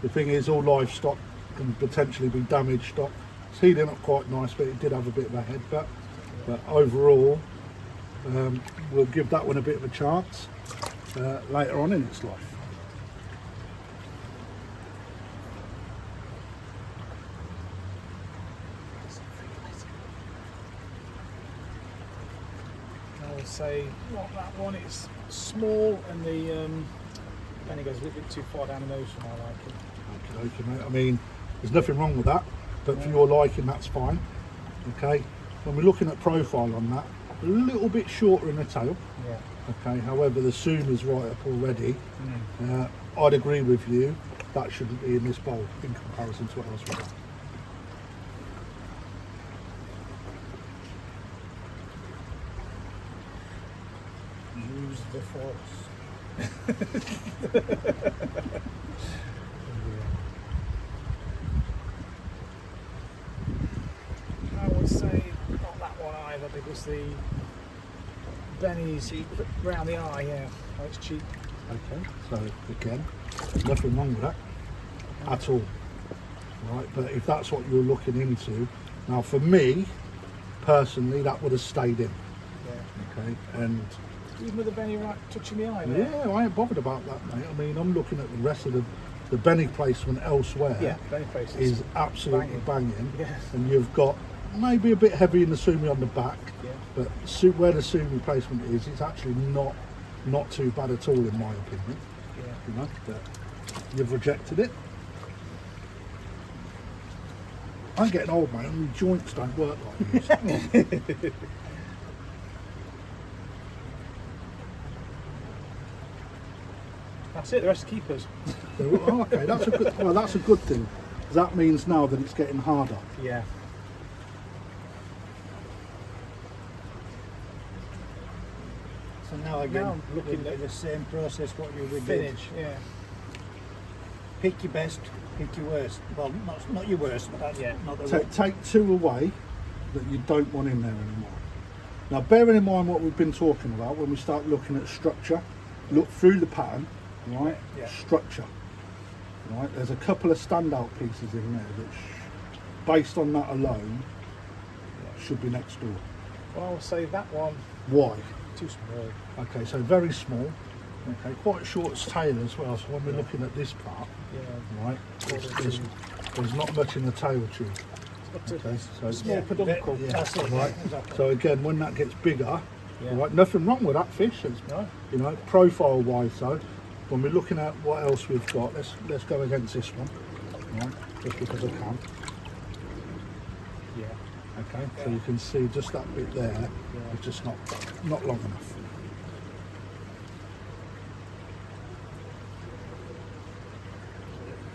The thing is, all livestock can potentially be damaged stock. It's healing up quite nice, but it did have a bit of a headbutt. But overall, we'll give that one a bit of a chance later on in its life. I would say not that one. It's small and the Benny goes a little bit too far down the nose for my liking. Okay, mate. I mean, there's nothing wrong with that, but for your liking, that's fine. Okay. When we're looking at profile on that, a little bit shorter in the tail. Yeah. Okay. However, the zoom is right up already. I'd agree with you. That shouldn't be in this bowl in comparison to what else we've got. Use the force. I would say not that one either because the Benny's round the eye, yeah, oh, it's cheap. Okay, so again, nothing wrong with that at all. Right, but if that's what you're looking into, now for me, personally, that would have stayed in. Yeah. Okay, and Even with the Benny right touching the eye there. yeah, I ain't bothered about that, mate. I mean, I'm looking at the rest of the Benny placement elsewhere. Yeah, Benny face is absolutely banging. Yeah. And you've got maybe a bit heavy in the sumi on the back, Yeah. but where the sumi placement is, it's actually not too bad at all in my opinion. Yeah. You know, but you've rejected it. I'm getting old, mate, and my joints don't work like this. That's it, the rest are keepers. Oh, okay, that's a good. Well, that's a good thing. That means now that it's getting harder. Yeah. So now again, Now I'm looking at at the same process what you would do. Finish, yeah. Pick your best, pick your worst. Well, not your worst, but that's Yeah. not the right. Take two away that you don't want in there anymore. Now, bearing in mind what we've been talking about when we start looking at structure, look through the pattern, right? Yeah. Structure, right? There's a couple of standout pieces in there that, based on that alone, should be next door. Well, I would say that one Why? too small. Okay, so very small. Okay, quite short tail as well. So when we're looking at this part, Yeah. right, there's not much in the tail tube. It's got Okay, a so small peduncle. yeah, That's it, right. exactly. So again, when that gets bigger, Yeah. right, nothing wrong with that fish. It's, No? you know, profile wise though, when we're looking at what else we've got, let's go against this one, right? Just because I can. Yeah. Okay, so you can see just that bit there is just not long enough.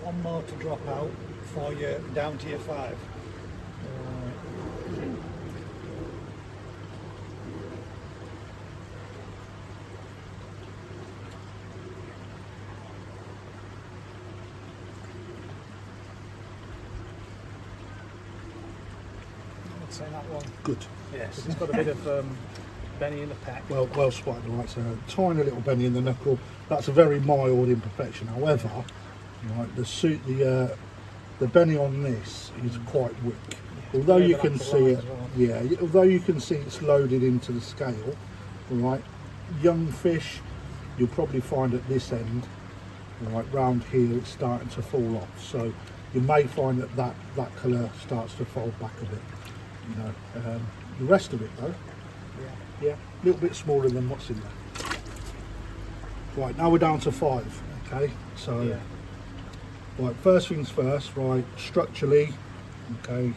One more to drop out before you're down to your 5. I'd say that one. Good. Yes. It's got a bit of Benny in the pack. Well spotted, right? So a tiny little benny in the knuckle. That's a very mild imperfection. However, right, the benny on this is quite weak. Although you can see it, yeah. Although you can see it's loaded into the scale, right? Young fish, you'll probably find at this end, right round here, it's starting to fall off. So you may find that colour starts to fold back a bit. You know, the rest of it though, yeah, a little bit smaller than what's in there. Right, now we're down to 5. Okay, so Yeah. right, first things first. Right, structurally, okay,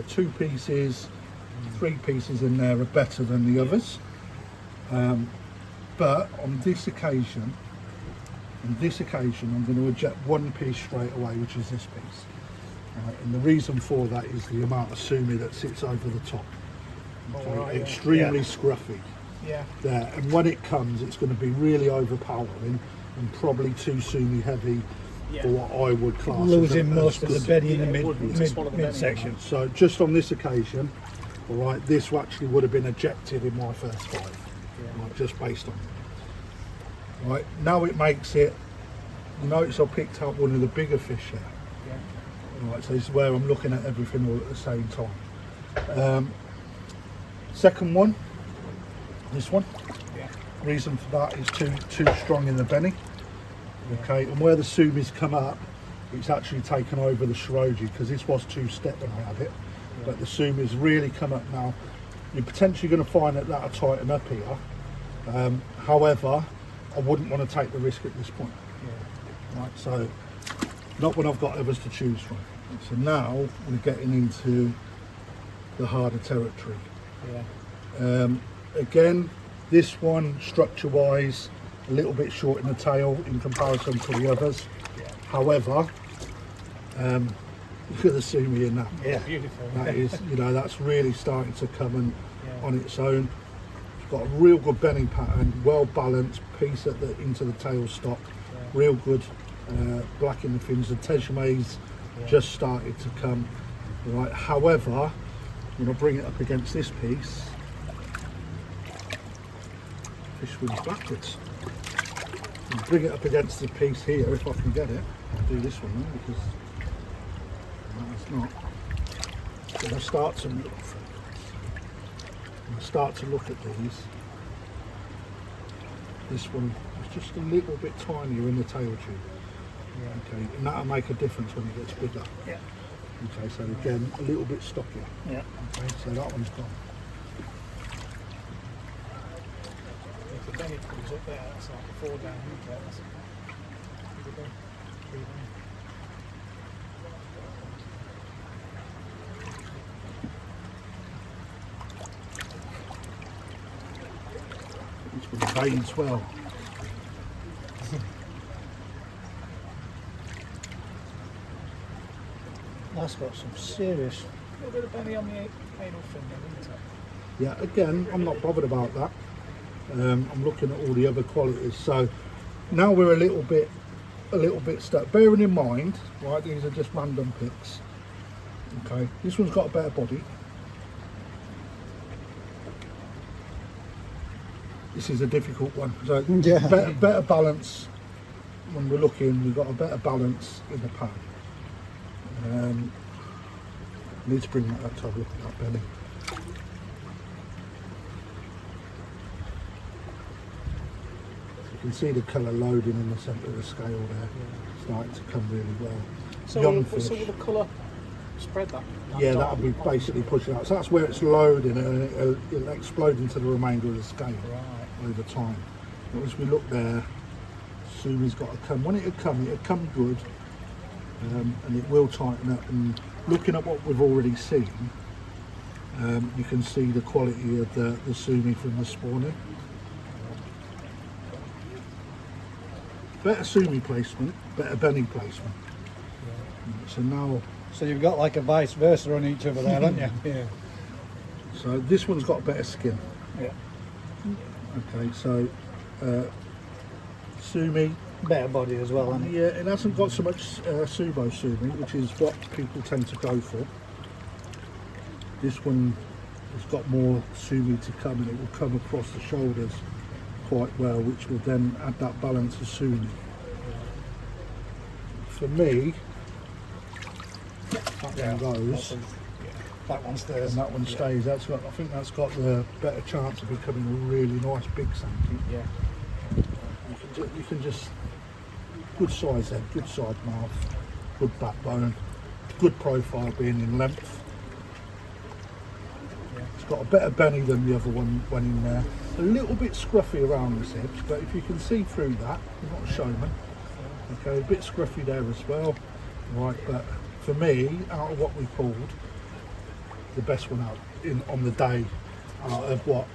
2 pieces, 3 pieces in there are better than the others. But on this occasion, I'm going to eject 1 piece straight away, which is this piece. Right, and the reason for that is the amount of sumi that sits over the top. Okay, Oh, right, yeah. extremely scruffy Yeah. there, and when it comes, it's going to be really overpowering, and probably too sumi heavy Yeah. for what I would class Losing as most of the good. bedding in the Yeah, it would to swallow the bedding. midsection. So just on this occasion, all right, this actually would have been ejected in my first 5, right, just based on it. Right, now it makes it, you notice I picked up one of the bigger fish here. Yeah. Right, so this is where I'm looking at everything all at the same time. Second one, this one. Yeah. Reason for that is too strong in the benny. Okay, and where the sumi's come up, it's actually taken over the shiroji because this was 2-step when I had it. But the sumi's really come up now. You're potentially going to find that that'll tighten up here. However, I wouldn't want to take the risk at this point. Yeah. Right, so not when I've got others to choose from. So now we're getting into the harder territory. Yeah. Again, this one structure wise a little bit short in the tail in comparison to the others. However, look at the sumi in that. Yeah. Beautiful. That is, you know, that's really starting to come and Yeah. on its own. It's got a real good bending pattern, well balanced piece at the into the tail stop, real good black in the fins. The Tejme's just started to come. Right. However, when I bring it up against this piece, fish swims backwards. And bring it up against the piece here, if I can get it. I'll do this one then because that's not. When I start to look, at these, this one is just a little bit tinier in the tail tube. Okay, and that'll make a difference when it gets bigger. Yeah. Okay, so again, a little bit stockier. Yeah. Okay, so that one's gone. If the benny comes up there, that's like a 4 down hook there. That's a good one. 3 down. It's with the vein swell. That's got some serious. A little bit of benny on the anal fin then, isn't it? Yeah, again, I'm not bothered about that. I'm looking at all the other qualities. So now we're a little bit stuck. Bearing in mind, right, these are just random picks. Okay, this one's got a better body. This is a difficult one. So Yeah. better balance when we're looking. We've got a better balance in the pan. Need to bring that up to have a look at that belly. You can see the colour loading in the centre of the scale there, starting to come really well. So, Young will, fish. so will the colour spread that? Yeah, dark? that'll be basically pushing out. So that's where it's loading and it'll explode into the remainder of the scale Right. over time. But as we look there, sumi's got to come. When it'll come good, and it will tighten up. And looking at what we've already seen, you can see the quality of the sumi from the spawning. Better sumi placement, better benny placement. So now, So you've got like a vice versa on each other there, haven't you? Yeah. so this one's got better skin. Yeah. Okay, so sumi, Better body as well, hasn't it? yeah, it hasn't got so much sumo sumi, which is what people tend to go for. This one has got more sumi to come, and it will come across the shoulders quite well, which will then add that balance of sumi. For me, that one goes, That one and stays. that one stays. That's got, I think that's got the better chance of becoming a really nice big Sanke. Yeah. You can just, good size head, good side mouth, good backbone, good profile being in length. It's got a better benny than the other one went in there. A little bit scruffy around this edge, but if you can see through that, you're not a showman. Okay, a bit scruffy there as well. Right, but for me, out of what we pulled, the best one out on the day out of what,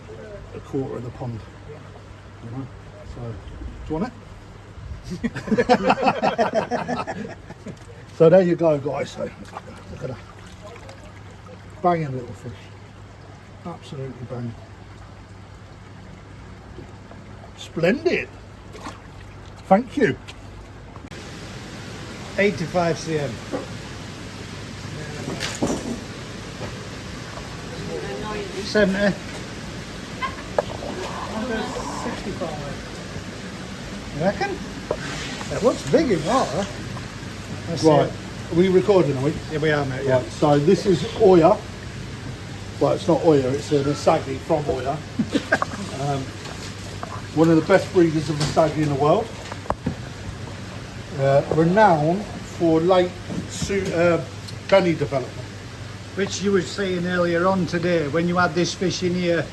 a quarter of the pond. You know? So, do you want it? So there you go, guys. So, look at that. Banging little fish. Absolutely banging. Splendid. Thank you. 85 cm. $70. 65. You reckon? It looks big in water. Let's see Right, it. are we recording, are we? Yeah, we are, mate. Yeah. Right, so this is Oya. Well, it's not Oya, it's an Asagi from Oya. One of the best breeders of Asagi in the world. Renowned for late Benny development. Which you were saying earlier on today when you had this fish in here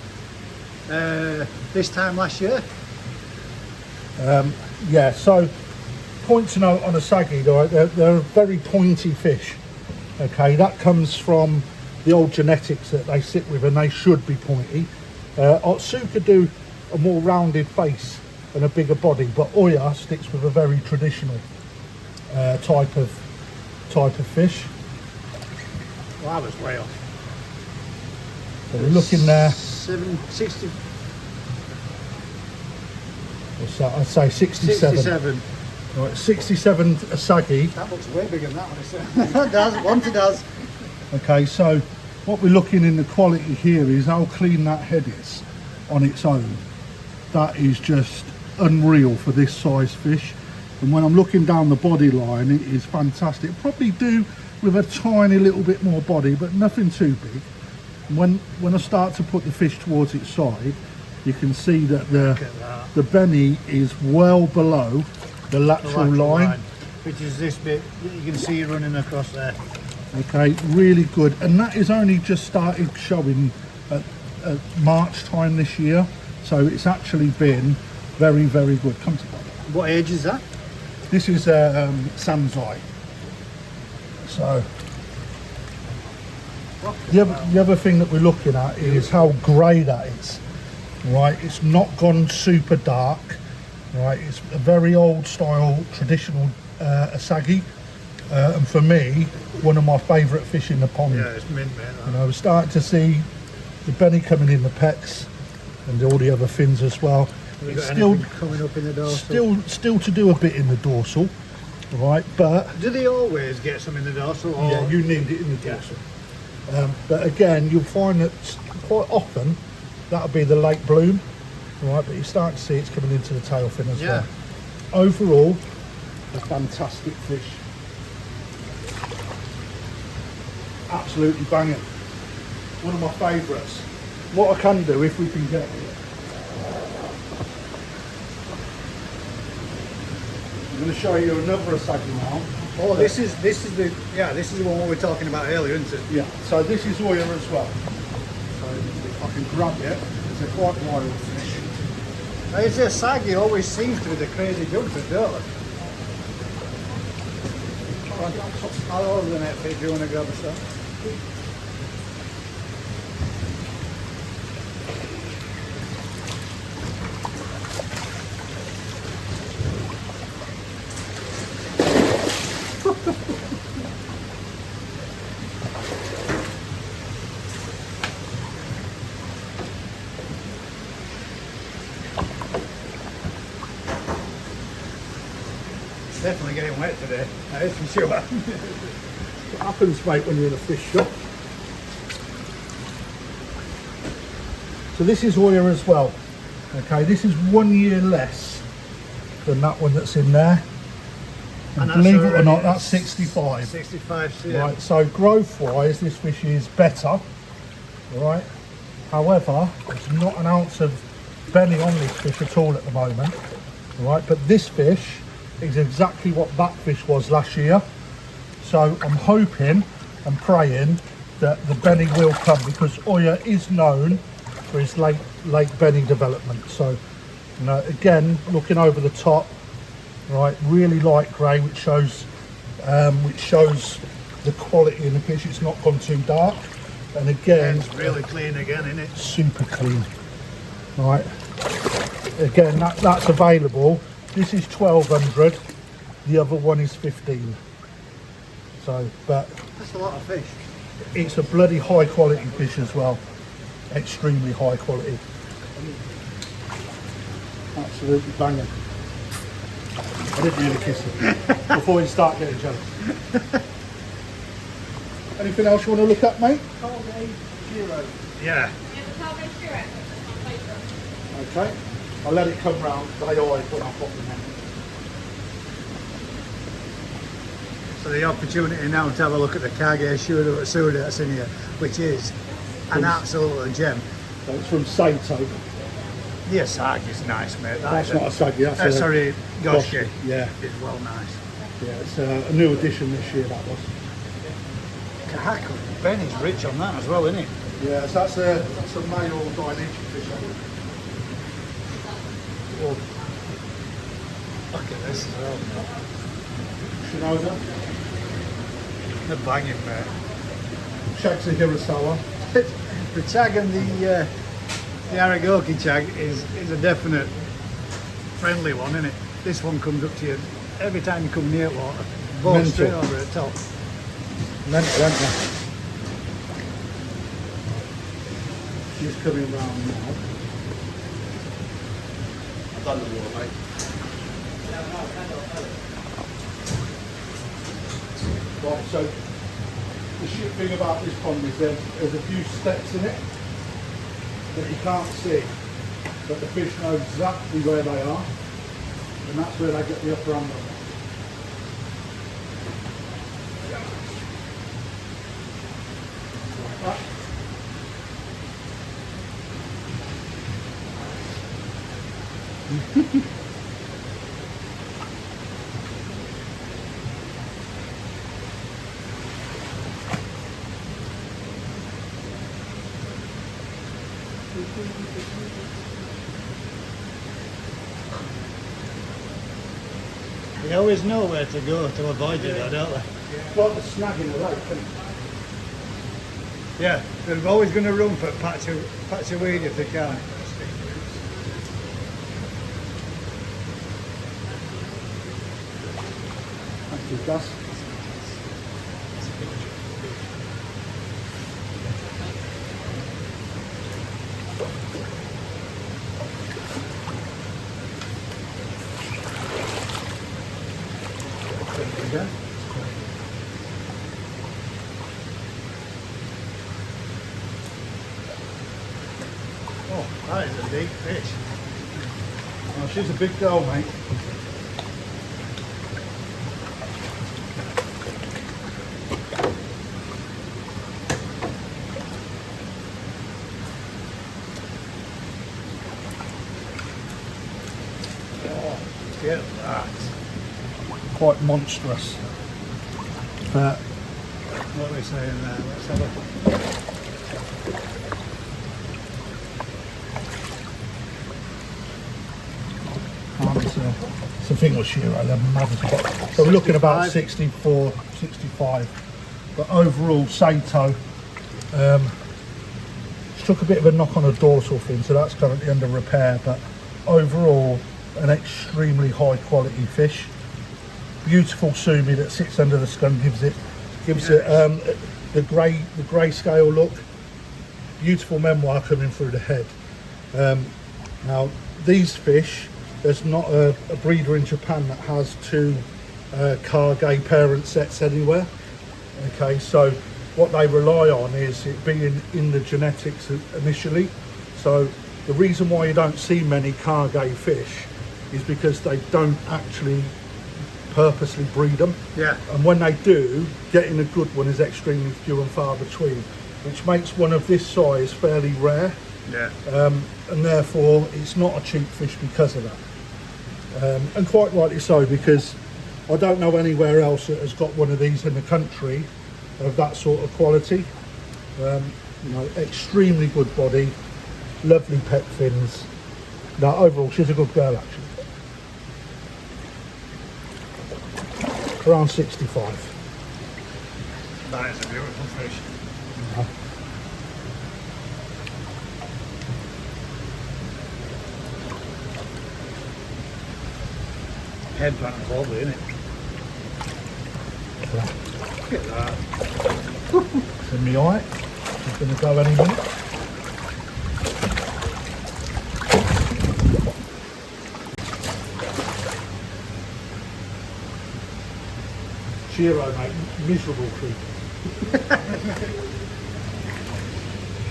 this time last year. Yeah, so point to note on Asagi, right, they're a very pointy fish. Okay, that comes from the old genetics that they sit with, and they should be pointy. Otsuka do a more rounded face and a bigger body, but Oya sticks with a very traditional type of fish. Well, that was way off. So we're looking there. 760. What's that? I'd say 67. 67. Right, 67 Asagi. That looks way bigger than that one. It does. Once it does. Okay, so what we're looking in the quality here is how clean that head is on its own. That is just unreal for this size fish. And when I'm looking down the body line, it is fantastic. Probably do with a tiny little bit more body, but nothing too big. And when I start to put the fish towards its side, you can see that the belly is well below the lateral line, which is this bit that you can see running across there. Okay, really good, and that is only just started showing at March time this year, so it's actually been very, very good. Come to What age is that? this is Sanzai. So the other thing that we're looking at is how grey that is. Right, it's not gone super dark. Right, it's a very old style traditional Asagi, and for me, one of my favourite fish in the pond. Yeah, it's mint, mate. You know, we're starting to see the benny coming in the pecks and all the other fins as well. It's still coming up in the dorsal. still to do a bit in the dorsal, right? But Do they always get some in the dorsal? Or? yeah, you need it in the dorsal. But again, you'll find that quite often that'll be the late bloom, right? But you start to see it's coming into the tail fin as well. Overall, a fantastic fish. Absolutely banging. One of my favourites. What I can do if we can get it. I'm going to show you another Asagi now. Oh, this is the one we were talking about earlier, isn't it? Yeah, so this is Oya as well. So if I can grab it, it's a quite wild fish. It's a Asagi always seems to be the crazy jumpers, don't they? I'll hold the net if you want to grab a stuff. Definitely getting wet today, that is for sure. What happens, mate, when you're in a fish shop? So this is Oya as well. Okay, this is 1 year less than that one that's in there. And believe it or not, that's 65. 65 cm. Right, so growth wise, this fish is better. Right, however, there's not an ounce of belly on this fish at all at the moment. Right, but this fish is exactly what that fish was last year. So I'm hoping and praying that the belly will come, because Oya is known for his late belly development. So, you know, again, looking over the top, right, really light grey, which shows the quality in the fish. It's not gone too dark, and again, It's really clean again, isn't it? super clean. Right, again, that's available. This is 1200, the other one is 15. So, but That's a lot of fish. it's a bloody high quality fish as well. Extremely high quality. Absolutely banging. I didn't really kiss him before you start getting jealous. Anything else you want to look at, mate? Yeah. Okay. I'll let it come round. They always when I pop them in. So the opportunity now to have a look at the Kage Suda that's in here, which is an absolute gem. So it's from Saito. The Asagi's nice, mate. That's not Asagi, that's sorry, Goshi. Yeah. It's well nice. Yeah, it's a new edition this year, that was. Kohaku, Benny's rich on that as well, isn't he? Yeah, so that's a male dimension fish. Oh. Look at this as well. Shinoda. They're banging, mate. Shag's a Hirasawa. The chag and the Aragoki chag is a definite friendly one, isn't it? This one comes up to you every time you come near water. Both straight over the top. Mental. She's coming round now. I've done the water, mate. Right, so the shit thing about this pond is there's a few steps in it that you can't see, but the fish know exactly where they are, and that's where they get the upper hand on it. Like that. They always know where to go to avoid you, though, don't they? It's like the snag in a lake, isn't it? Yeah, they're always going to run for a patch of weed if they can. Thank you, Gus. There we go. Oh, that is a big fish. Oh, she's a big girl, mate. Get that. Quite monstrous. But What are we saying there? Let's have a... it's a thing with Shiro, they're mad as well. So we're looking about 64, 65. But overall, Saito took a bit of a knock on a dorsal fin, so that's currently under repair. But overall, an extremely high quality fish. Beautiful sumi that sits under the scum, gives it the grey scale look. Beautiful memoir coming through the head. Now these fish, there's not a breeder in Japan that has two Kage parent sets anywhere. Okay, so what they rely on is it being in the genetics initially. So the reason why you don't see many Kage fish is because they don't actually purposely breed them. Yeah. And when they do, getting a good one is extremely few and far between, which makes one of this size fairly rare. Yeah. And therefore it's not a cheap fish because of that. And quite rightly so, because I don't know anywhere else that has got one of these in the country of that sort of quality. You know, extremely good body, lovely pet fins. Now overall she's a good girl actually. Around 65. That is a beautiful fish. Headband wobbly, isn't it? Look at that. It's in the eye. She's going to go any minute. Shiro, mate, miserable creature.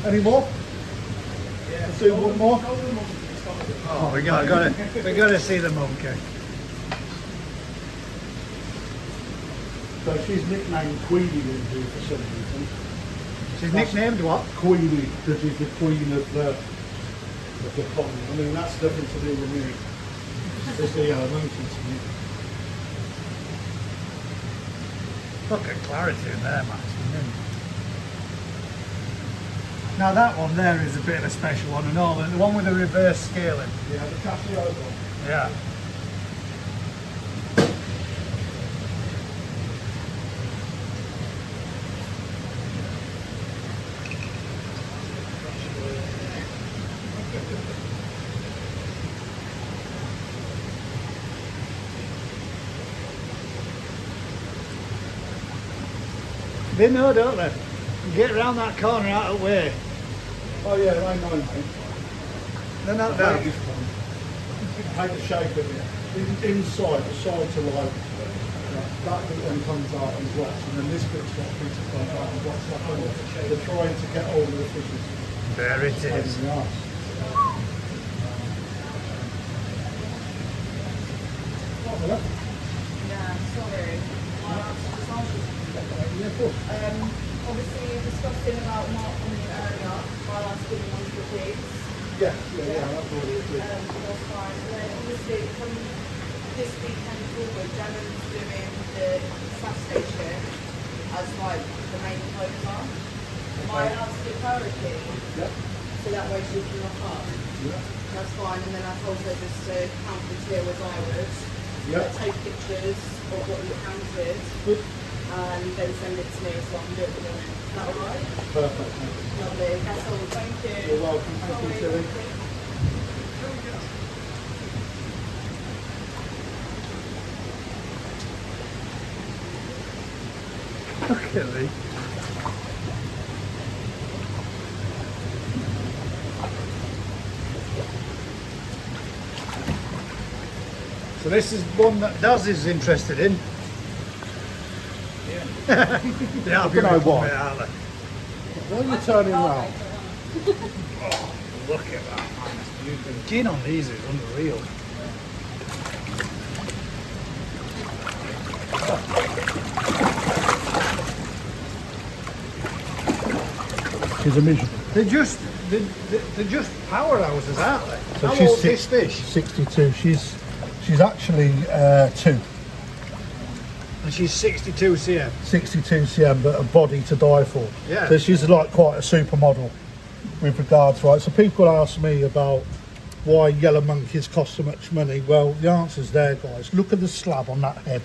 Any more? Yeah. Let's do one more. Oh, we gotta see the monkey. So she's nicknamed Queenie in here for some reason. She's nicknamed what? Queenie, because she's the queen of the pond. I mean, that's nothing to do with me. It's the monkey to me. Look at clarity in there, Max. Now that one there is a bit of a special one, and all the one with the reverse scaling. Yeah, the Casio one. Yeah. They know, don't they? You get around that corner out of the way. Oh yeah, they know, mate. They're not I down. hate this one. I hate the shape of it. Inside, the side to light, that bit then comes out and drops, and then this bit's got a piece of front out and drops back on. They're trying to get hold of the fishes. There it Pain is. in the arse. What, Miller? Yeah, sorry. Yeah, of course. Obviously, you're discussing about not on the area while I was giving one to the pigs. Yeah, that's already agreed. That's fine. And then obviously, from this weekend forward, Janon's doing the SAS station as like the main closer. Am I allowed to give her a key? Yeah. So that way she can lock up. Yeah. That's fine. And then I told her just to count the tier as I would. Yeah. Take pictures of what you counted. Good. And then send it to me so I can do it with them. Is that alright? Perfect. Lovely. That's all. Thank you. You're welcome. Thank you, Tilly. Look at me. So this is one that Daz is interested in. Yeah. They are I don't know beautiful, why. aren't they? Why are you turning round? Oh, look at that, man. It's beautiful. The gin on these is unreal. She's a miserable. They're just powerhouses, aren't they? So How she's old's this fish? 62. She's actually 2. And she's 62 cm. 62 cm, but a body to die for. Yeah. So she's like quite a supermodel with regards, right? So people ask me about why yellow monkeys cost so much money. Well, the answer's there, guys. Look at the slab on that head.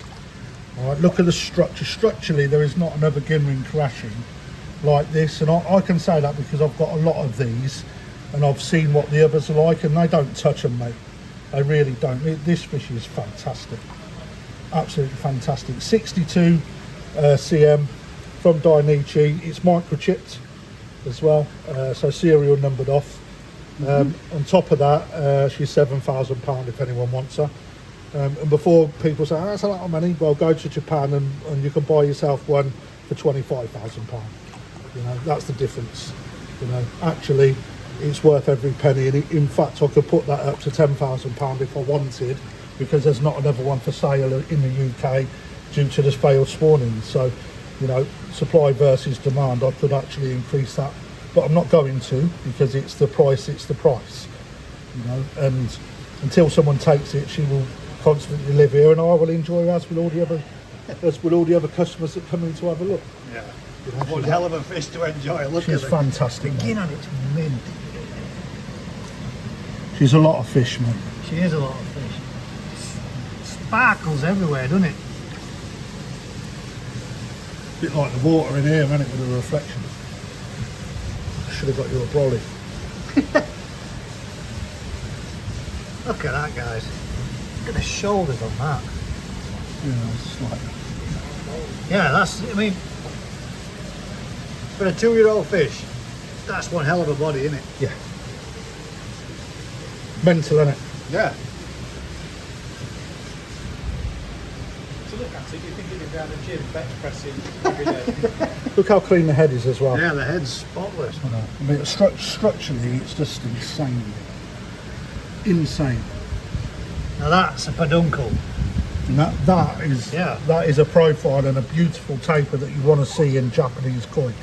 All right, look at the structure. Structurally, there is not another ginring crashing like this, and I can say that because I've got a lot of these, and I've seen what the others are like, and they don't touch them, mate. They really don't. This fish is fantastic. Absolutely fantastic. 62 cm from Dainichi. It's microchipped as well, so serial numbered off. On top of that, she's £7,000 if anyone wants her. And before people say, oh, that's a lot of money, well, go to Japan and you can buy yourself one for £25,000. You know, that's the difference. You know, actually, it's worth every penny. And in fact, I could put that up to £10,000 if I wanted, because there's not another one for sale in the UK due to the failed spawning. So, you know, supply versus demand, I could actually increase that, but I'm not going to, because it's the price. You know, and until someone takes it, she will constantly live here, and I will enjoy her as with all the other customers that come in to have a look. Yeah. You know, One hell of a fish to enjoy. Look she's at it. fantastic. The gin on it's mint. She's a lot of fish, man. She is a lot of fish. Sparkles everywhere, doesn't it? A bit like the water in here, isn't it, with the reflection. Should have got you a brolly. Look at that, guys. Look at the shoulders on that. Yeah, it's like, Yeah, that's, I mean, for a 2-year-old fish, that's one hell of a body, isn't it? yeah. Mental, isn't it? Yeah. So look at it, you think he'd be down the gym bench pressing every day. Look how clean the head is as well. Yeah, the head's spotless. I mean, structurally, it's just insane. Insane. Now that's a peduncle. And that is a profile and a beautiful taper that you want to see in Japanese koi.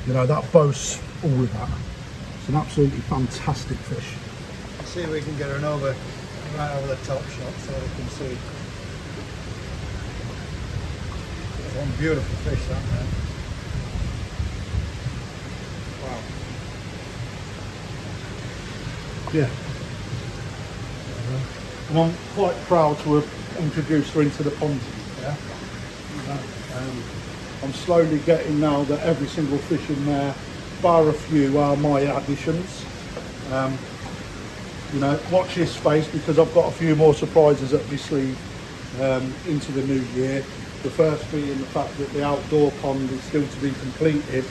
You know, that boasts all of that. It's an absolutely fantastic fish. Let's see if we can get an right over the top shot so we can see. One beautiful fish, that man. Wow. Yeah. And I'm quite proud to have introduced her into the pond. Yeah. I'm slowly getting now that every single fish in there, bar a few, are my additions. You know, watch this space because I've got a few more surprises up my sleeve into the new year. The first being the fact that the outdoor pond is still to be completed.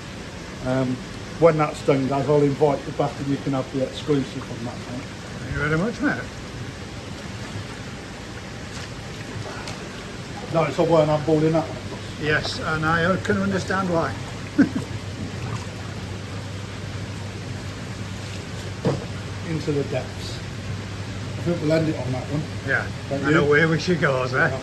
When that's done, guys, I'll invite you back and you can have the exclusive on that one. Thank you very much, mate. Notice I weren't handballing that one. Yes, and I can understand why. Into the depths. I think we'll end it on that one. Yeah, Thank I you. know where we should go, eh?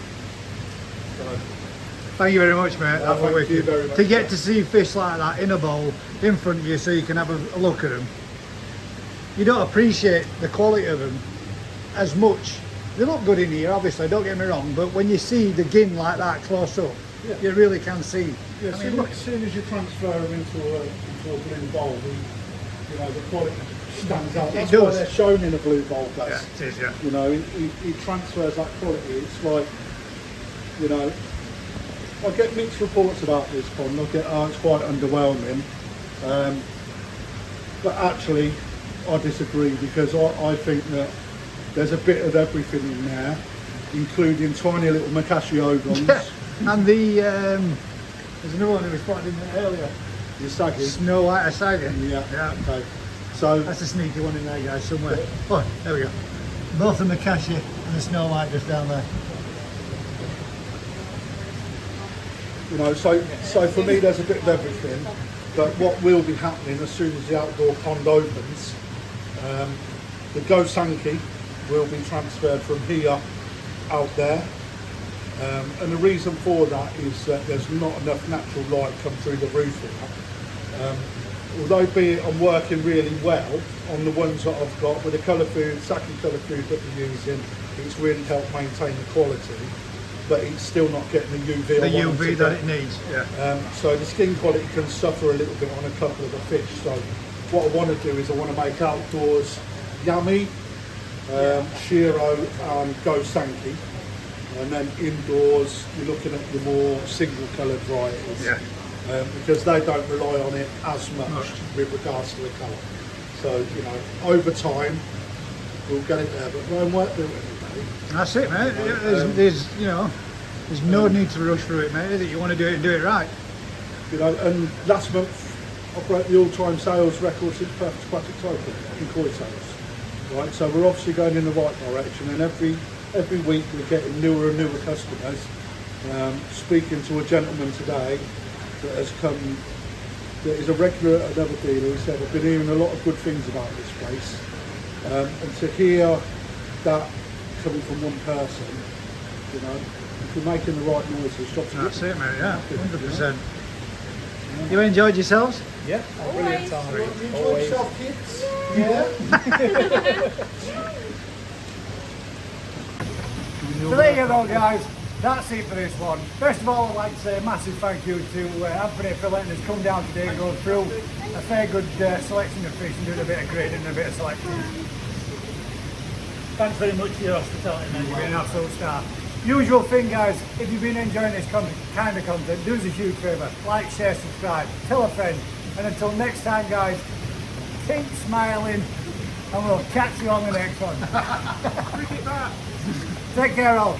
Thank you very much, mate. That was thank you wicked. very much, To get to see fish like that in a bowl in front of you so you can have a look at them. You don't appreciate the quality of them as much. They look good in here, obviously, don't get me wrong, but when you see the gin like that close up, Yeah. you really can see. Yeah, I mean, look, as soon as you transfer them into a blue bowl, you know, the quality stands out. That's It why does. they're shown in a blue bowl, guys. yeah, it is, yeah. You know, it transfers that quality. It's like, you know, I get mixed reports about this pond. I get, oh, it's quite underwhelming. But actually, I disagree because I think that there's a bit of everything in there, including tiny little Macashiogons. And there's another one that we spotted in there earlier. The Asagi. Snow White Asagi. Yeah. Okay. So That's a sneaky one in there, guys, somewhere. Oh, there we go. Both the Makashi and the Snow White just down there. you know, so for me, there's a bit of everything. But what will be happening as soon as the outdoor pond opens, the Sanke will be transferred from here out there. And the reason for that is that there's not enough natural light come through the roof here. Although I'm working really well on the ones that I've got with the colour food, Sake colour food that we're using, it's really helped maintain the quality, but it's still not getting the UV. The UV that it needs, yeah. So the skin quality can suffer a little bit on a couple of the fish. So what I want to do is I want to make outdoors Yami, Shiro and Go Sanke. And then indoors, you're looking at the more single coloured varieties. Yeah. Because they don't rely on it as much with regards to the colour. So, you know, over time, we'll get it there, but we won't work through it every day. That's it, mate. There's you know, there's no need to rush through it, mate. Is it? You want to do it and do it right. You know, and last month, I broke the all-time sales record since Perfect Aquatic Open in koi sales. Right, so we're obviously going in the right direction, and every week we're getting newer and newer customers. Speaking to a gentleman today that has come, that is a regular at another dealer, he said, I've been hearing a lot of good things about this place. And to hear that coming from one person, you know, if you're making the right noises, shops are That's it, mate. Yeah, good. 100%. You enjoyed yourselves? Yeah, brilliant time. You enjoy Always. yourself, kids? So there you go, guys. That's it for this one. First of all, I'd like to say a massive thank you to Anthony for letting us come down today and go through a fair good selection of fish and doing a bit of grading and a bit of selection. Thanks very much for your hospitality, man. You've been an absolute star. Usual thing, guys, if you've been enjoying this kind of content, do us a huge favour. Like, share, subscribe, tell a friend. And until next time, guys, keep smiling and we'll catch you on the next one. Take care, all.